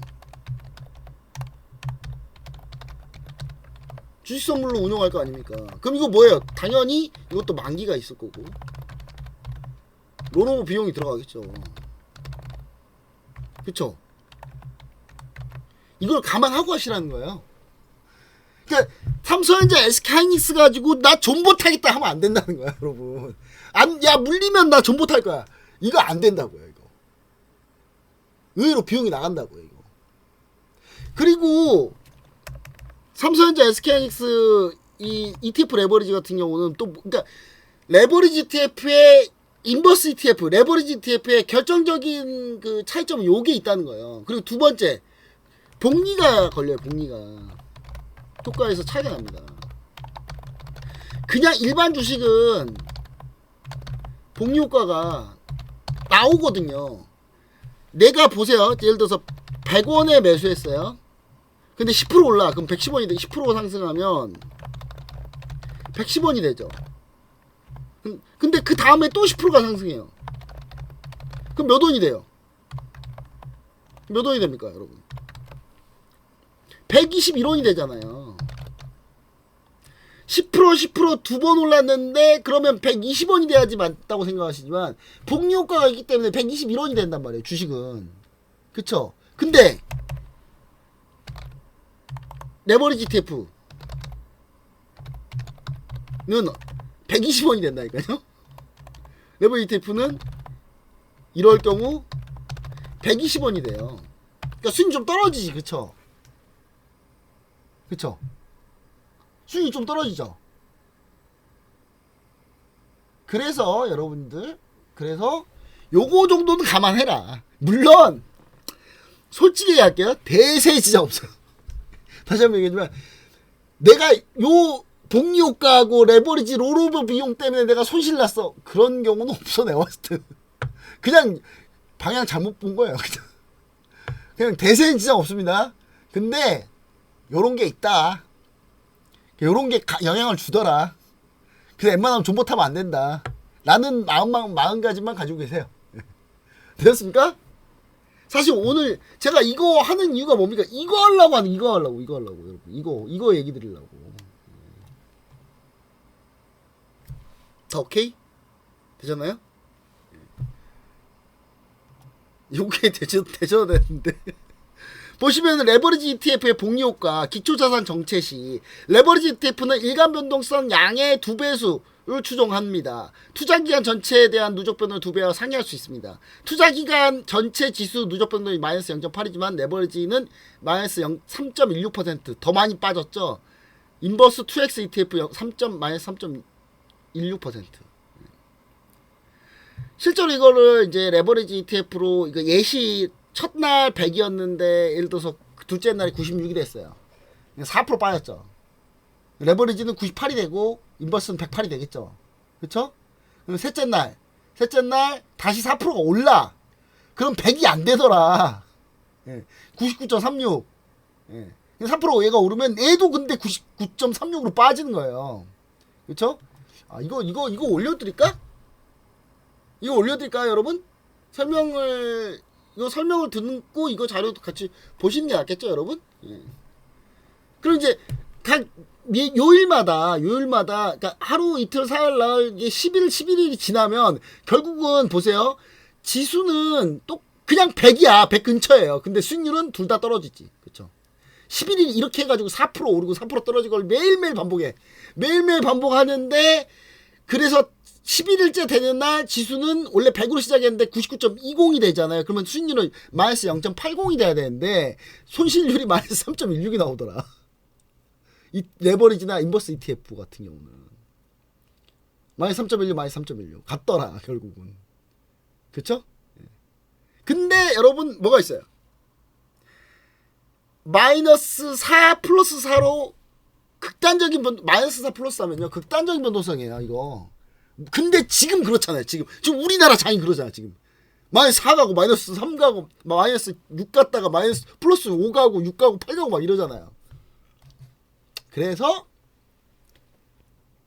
주식 선물로 운영할 거 아닙니까? 그럼 이거 뭐예요? 당연히 이것도 만기가 있을 거고 롤오버 비용이 들어가겠죠. 그쵸? 이걸 감안하고 하시라는 거예요. 그러니까 삼성전자, SK하이닉스 가지고 나 존버 타겠다 하면 안 된다는 거야, 여러분. 야, 물리면 나 존버 탈 거야. 이거 안 된다고요, 이거. 의외로 비용이 나간다고요, 이거. 그리고 삼성전자, SK하이닉스 이 ETF 레버리지 같은 경우는 또 그러니까 레버리지 ETF의 인버스 ETF, 레버리지 ETF의 결정적인 그 차이점은 요게 있다는 거예요. 그리고 두 번째, 복리가 걸려요, 복리가. 효과에서 차이가 납니다. 그냥 일반 주식은 복리 효과가 나오거든요. 내가 보세요. 예를 들어서 100원에 매수했어요. 근데 10% 올라. 그럼 110원이 돼. 10% 상승하면 110원이 되죠. 근데 그 다음에 또 10%가 상승해요. 그럼 몇 원이 돼요? 몇 원이 됩니까, 여러분? 121원이 되잖아요. 10% 두 번 올랐는데 그러면 120원이 돼야지 맞다고 생각하시지만 복리 효과가 있기 때문에 121원이 된단 말이에요, 주식은. 그쵸? 근데 레버리지 ETF는 120원이 된다니까요. 레버리지 ETF는 이럴 경우 120원이 돼요. 그러니까 수익이 좀 떨어지지. 그쵸? 그쵸? 수익이 좀 떨어지죠. 그래서 여러분들, 그래서 요거 정도는 감안해라. 물론 솔직히 얘기할게요, 대세 진짜 없어요. 다시 한번 얘기하지만 내가 요 복리 효과하고 레버리지 롤오버 비용 때문에 내가 손실 났어, 그런 경우는 없어. 내가 봤을 때는 그냥 방향 잘못 본 거예요. 그냥 대세는 진짜 없습니다. 근데 요런 게 있다, 요런 게 영향을 주더라. 그래서 웬만하면 존버 타면 안 된다 라는 마음가짐만 가지고 계세요. 되셨습니까? 사실 오늘 제가 이거 하는 이유가 뭡니까? 이거 하려고 여러분. 이거 얘기 드리려고. 다 오케이? 되셨나요? 요게 되셔야 되는데. 보시면 레버리지 ETF의 복리 효과, 기초자산 정체 시 레버리지 ETF는 일간 변동성 양의 2배수를 추정합니다. 투자기간 전체에 대한 누적 변동을 2배와 상회할 수 있습니다. 투자기간 전체 지수 누적 변동이 마이너스 0.8이지만 레버리지는 마이너스 3.16%더 많이 빠졌죠. 인버스 2X ETF 마이너스 3.16%. 실제로 이거를 이제 레버리지 ETF로 이거 예시 첫날 100이었는데 예를 들어서 둘째 날이 96이 됐어요. 4% 빠졌죠. 레버리지는 98이 되고 인버스는 108이 되겠죠. 그쵸? 그럼 셋째 날 다시 4%가 올라. 그럼 100이 안 되더라. 99.36. 3% 얘가 오르면 얘도 근데 99.36으로 빠지는 거예요. 그쵸? 아, 이거 올려드릴까? 이거 올려드릴까요, 여러분? 이거 설명을 듣고 이거 자료도 같이 보시는 게 낫겠죠, 여러분? 예. 그럼 이제 각 요일마다 그러니까 하루 이틀 사흘 나흘 11일이 지나면 결국은 보세요. 지수는 또 그냥 100이야. 100 근처예요. 근데 수익률은 둘 다 떨어지지. 그쵸? 11일 이렇게 해가지고 4% 오르고 4% 떨어지고 매일매일 반복해. 매일매일 반복하는데, 그래서 11일째 되는 날 지수는 원래 100으로 시작했는데 99.20이 되잖아요. 그러면 수익률은 마이너스 0.80이 돼야 되는데 손실률이 마이너스 3.16이 나오더라. 이 레버리지나 인버스 ETF 같은 경우는 마이너스 3.16 마이너스 3.16 같더라 결국은. 그쵸? 근데 여러분 뭐가 있어요? 마이너스 4 플러스 4로 극단적인 마이너스 4 플러스 하면요 극단적인 변동성이에요 이거. 근데 지금 그렇잖아요. 지금 우리나라 장이 그러잖아. 지금 마이너스 4 가고 마이너스 3 가고 마이너스 6 갔다가 마이너스 플러스 5 가고 6 가고 8 가고 막 이러잖아요. 그래서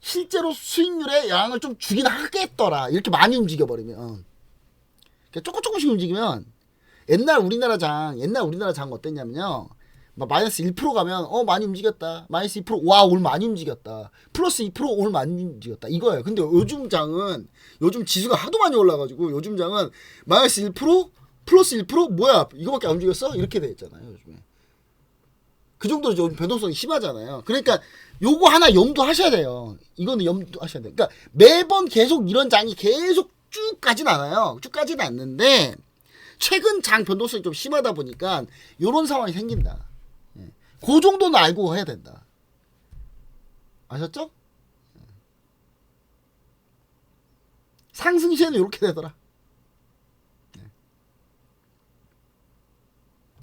실제로 수익률에 영향을 좀 주긴 하겠더라. 이렇게 많이 움직여버리면. 조금씩 움직이면 옛날 우리나라 장 어땠냐면요. 막 마이너스 1% 가면 많이 움직였다. 마이너스 2% 와 오늘 많이 움직였다. 플러스 2% 오늘 많이 움직였다. 이거예요. 근데 요즘 지수가 하도 많이 올라가지고 요즘 장은 마이너스 1% 플러스 1% 뭐야 이거밖에 안 움직였어? 이렇게 돼 있잖아요. 요즘에. 그 정도로 좀 변동성이 심하잖아요. 그러니까 요거 하나 염두하셔야 돼요. 이거는 염두하셔야 돼요. 그러니까 매번 계속 이런 장이 계속 쭉 가진 않아요. 쭉 가진 않는데 최근 장 변동성이 좀 심하다 보니까 요런 상황이 생긴다. 그 정도는 알고 해야 된다. 아셨죠? 상승 시에는 이렇게 되더라.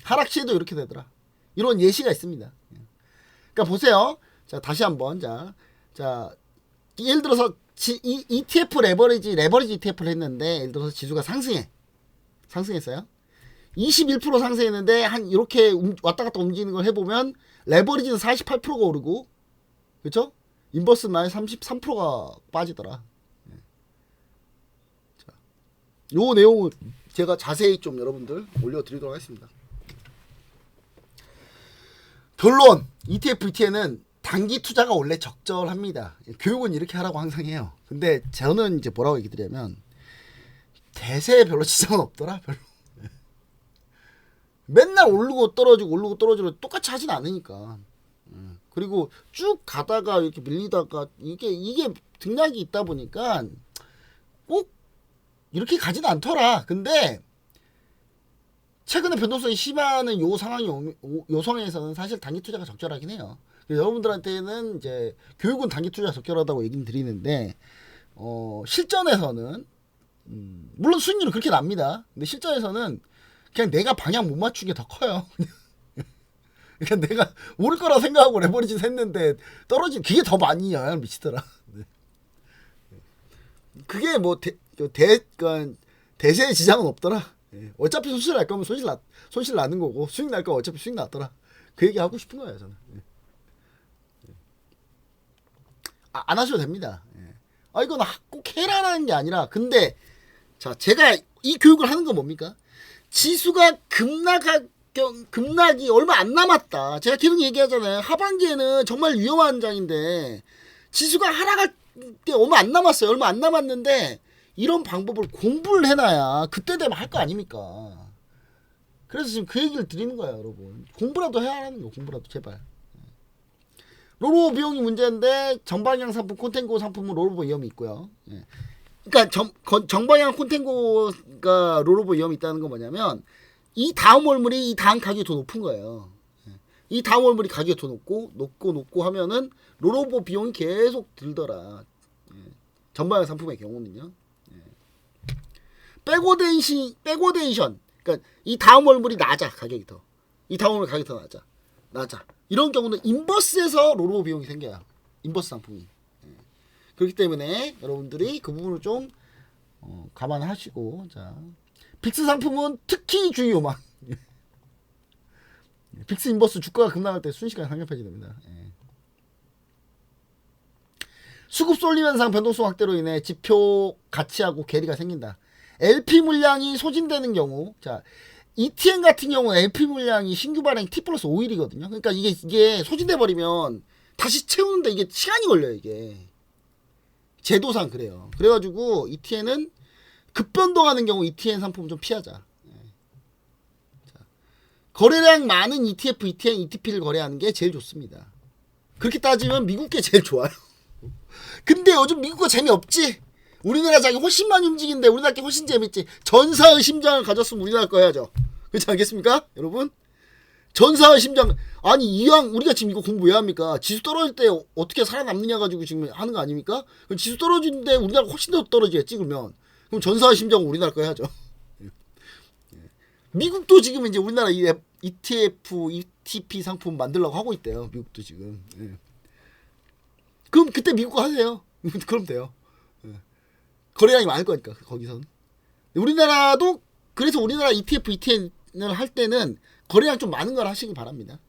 하락 시에도 이렇게 되더라. 이런 예시가 있습니다. 그러니까 보세요. 자, 다시 한번 자 예를 들어서 ETF 레버리지 ETF를 했는데 예를 들어서 지수가 상승했어요. 21% 상승했는데 한 이렇게 왔다 갔다 움직이는 걸 해보면 레버리지는 48%가 오르고, 그렇죠? 인버스 마이너스 33%가 빠지더라. 요 내용을 제가 자세히 좀 여러분들 올려드리도록 하겠습니다. 결론, ETF, ETN은 단기 투자가 원래 적절합니다. 교육은 이렇게 하라고 항상 해요. 근데 저는 이제 뭐라고 얘기 드리냐면 대세에 별로 지장은 없더라. 별로. 맨날 오르고 떨어지고 똑같이 하진 않으니까. 그리고 쭉 가다가 이렇게 밀리다가 이게 등락이 있다 보니까 꼭 이렇게 가진 않더라. 근데 최근에 변동성이 심한 요 상황에서는 사실 단기 투자가 적절하긴 해요. 여러분들한테는 이제 교육은 단기 투자 적절하다고 얘기는 드리는데 실전에서는 물론 수익률은 그렇게 납니다. 근데 실전에서는 그냥 내가 방향 못 맞춘 게 더 커요. 그러니까 내가 오를 거라 생각하고 레버리지 했는데 떨어진 그게 더 많이 영향을 미치더라. 그게 뭐 대세에 지장은 없더라. 어차피 손실 날 거면 손실 나는 거고 수익 날 거면 어차피 수익 났더라. 그 얘기 하고 싶은 거예요 저는. 안 하셔도 됩니다. 이건 꼭 해라라는 게 아니라 근데 자 제가 이 교육을 하는 건 뭡니까? 지수가 급락이 얼마 안 남았다. 제가 계속 얘기하잖아요. 하반기에는 정말 위험한 장인데 지수가 하락할 때 얼마 안 남았어요. 얼마 안 남았는데 이런 방법을 공부를 해놔야 그때 되면 할 거 아닙니까? 그래서 지금 그 얘기를 드리는 거예요, 여러분. 공부라도 해야 하는 거, 공부라도 제발. 로로 비용이 문제인데 정방향 상품, 콘텐고 상품은 로로보 위험이 있고요. 그러니까 정방향 콘텐고가 로로보 위험이 있다는 건 뭐냐면 이 다음 월물이 이 다음 가격이 더 높은 거예요. 이 다음 월물이 가격이 더 높고 하면은 로로보 비용이 계속 들더라. 전방향 상품의 경우는요. 백오데이션. 그러니까 이 다음 월물이 낮아 가격이 더. 이 다음 월물 가격이 더 낮아. 이런 경우는 인버스에서 로로 비용이 생겨요. 인버스 상품이. 그렇기 때문에 여러분들이 그 부분을 좀 감안하시고 자 빅스 상품은 특히 주의요만. 빅스 인버스 주가가 급락할 때 순식간에 상승하게 됩니다. 수급 쏠림 현상 변동성 확대로 인해 지표 가치하고 괴리가 생긴다. LP 물량이 소진되는 경우 자 ETN 같은 경우 LP 물량이 신규 발행 T 플러스 5일이거든요. 그러니까 이게 소진돼 버리면 다시 채우는데 이게 시간이 걸려요. 이게 제도상 그래요. 그래가지고 ETN은 급변동하는 경우 ETN 상품 좀 피하자. 자, 거래량 많은 ETF, ETN, ETP를 거래하는 게 제일 좋습니다. 그렇게 따지면 미국 게 제일 좋아요. 근데 요즘 미국 거 재미없지. 우리나라 자기 훨씬 많이 움직이는데 우리나라 게 훨씬 재밌지. 전사의 심장을 가졌으면 우리나라 거 해야죠. 그렇지 않겠습니까? 여러분? 전사의 심장. 아니 이왕 우리가 지금 이거 공부 왜 합니까? 지수 떨어질 때 어떻게 살아남느냐 가지고 지금 하는 거 아닙니까? 그럼 지수 떨어지는데 우리나라가 훨씬 더 떨어지겠지 그러면. 그럼 전사의 심장은 우리나라 거 해야죠. 미국도 지금 이제 우리나라 ETF, ETP 상품 만들려고 하고 있대요. 미국도 지금. 그럼 그때 미국 거 하세요. 그럼 돼요. 거래량이 많을 거니까 거기선. 우리나라도 그래서 우리나라 ETF, ETN을 할 때는 거래량 좀 많은 걸 하시기 바랍니다.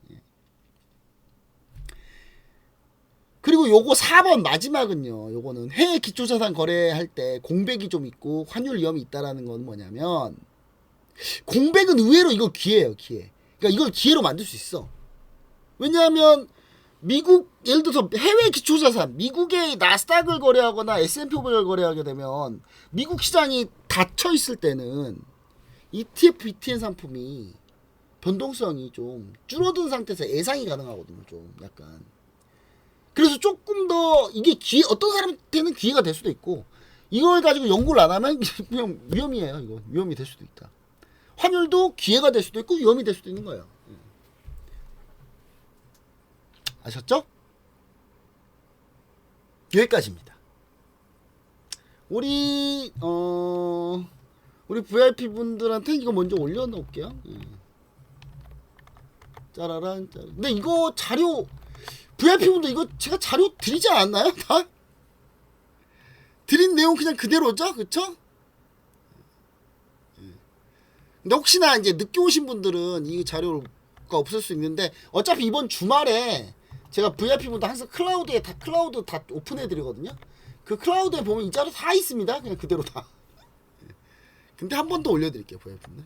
그리고 요거 4번 마지막은요. 요거는 해외 기초자산 거래할 때 공백이 좀 있고 환율 위험이 있다라는 건 뭐냐면 공백은 의외로 이거 기회예요. 기회. 그러니까 이걸 기회로 만들 수 있어. 왜냐하면 미국 예를 들어서 해외 기초자산 미국의 나스닥을 거래하거나 S&P500을 거래하게 되면 미국 시장이 닫혀 있을 때는 ETF, ETN 상품이 변동성이 좀 줄어든 상태에서 예상이 가능하거든요. 좀 약간 그래서 조금 더 이게 기회 어떤 사람한테는 기회가 될 수도 있고 이걸 가지고 연구를 안 하면 그냥 위험이에요. 이거 위험이 될 수도 있다. 환율도 기회가 될 수도 있고 위험이 될 수도 있는 거예요. 아셨죠? 여기까지입니다. 우리 VIP 분들한테 이거 먼저 올려놓을게요. 짜라란 짜라. 근데 이거 자료 VIP 분들 이거 제가 자료 드리지 않았나요? 다 드린 내용 그냥 그대로죠, 그쵸? 근데 혹시나 이제 늦게 오신 분들은 이 자료가 없을 수 있는데 어차피 이번 주말에 제가 VIP 분들 항상 클라우드 다 오픈해 드리거든요. 그 클라우드에 보면 이 자료 다 있습니다. 그냥 그대로 다. 근데 한 번 더 올려드릴게요, VIP는.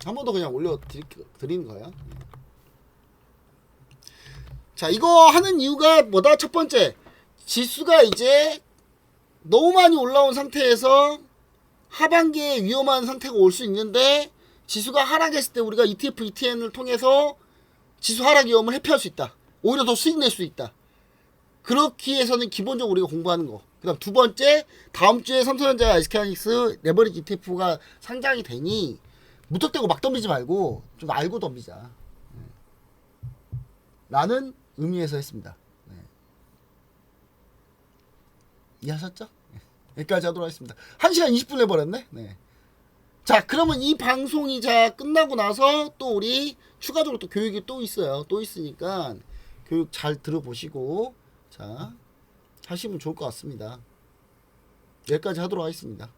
한 번 더 그냥 올려드리는 거예요. 자, 이거 하는 이유가 뭐다? 첫 번째, 지수가 이제 너무 많이 올라온 상태에서 하반기에 위험한 상태가 올 수 있는데, 지수가 하락했을 때 우리가 ETF, ETN을 통해서 지수 하락 위험을 회피할 수 있다. 오히려 더 수익 낼 수 있다. 그렇기 위해서는 기본적으로 우리가 공부하는 거. 그 다음 두 번째, 다음 주에 삼성전자 SK하이닉스 레버리지 ETF가 상장이 되니 무턱대고 막 덤비지 말고 좀 알고 덤비자 라는 의미에서 했습니다. 네. 이해하셨죠? 여기까지 하도록 하겠습니다. 1시간 20분 해버렸네. 네. 자, 그러면 이 방송이 끝나고 나서 또 우리 추가적으로 또 교육이 또 있어요. 또 있으니까 교육 잘 들어보시고 하시면 좋을 것 같습니다. 여기까지 하도록 하겠습니다.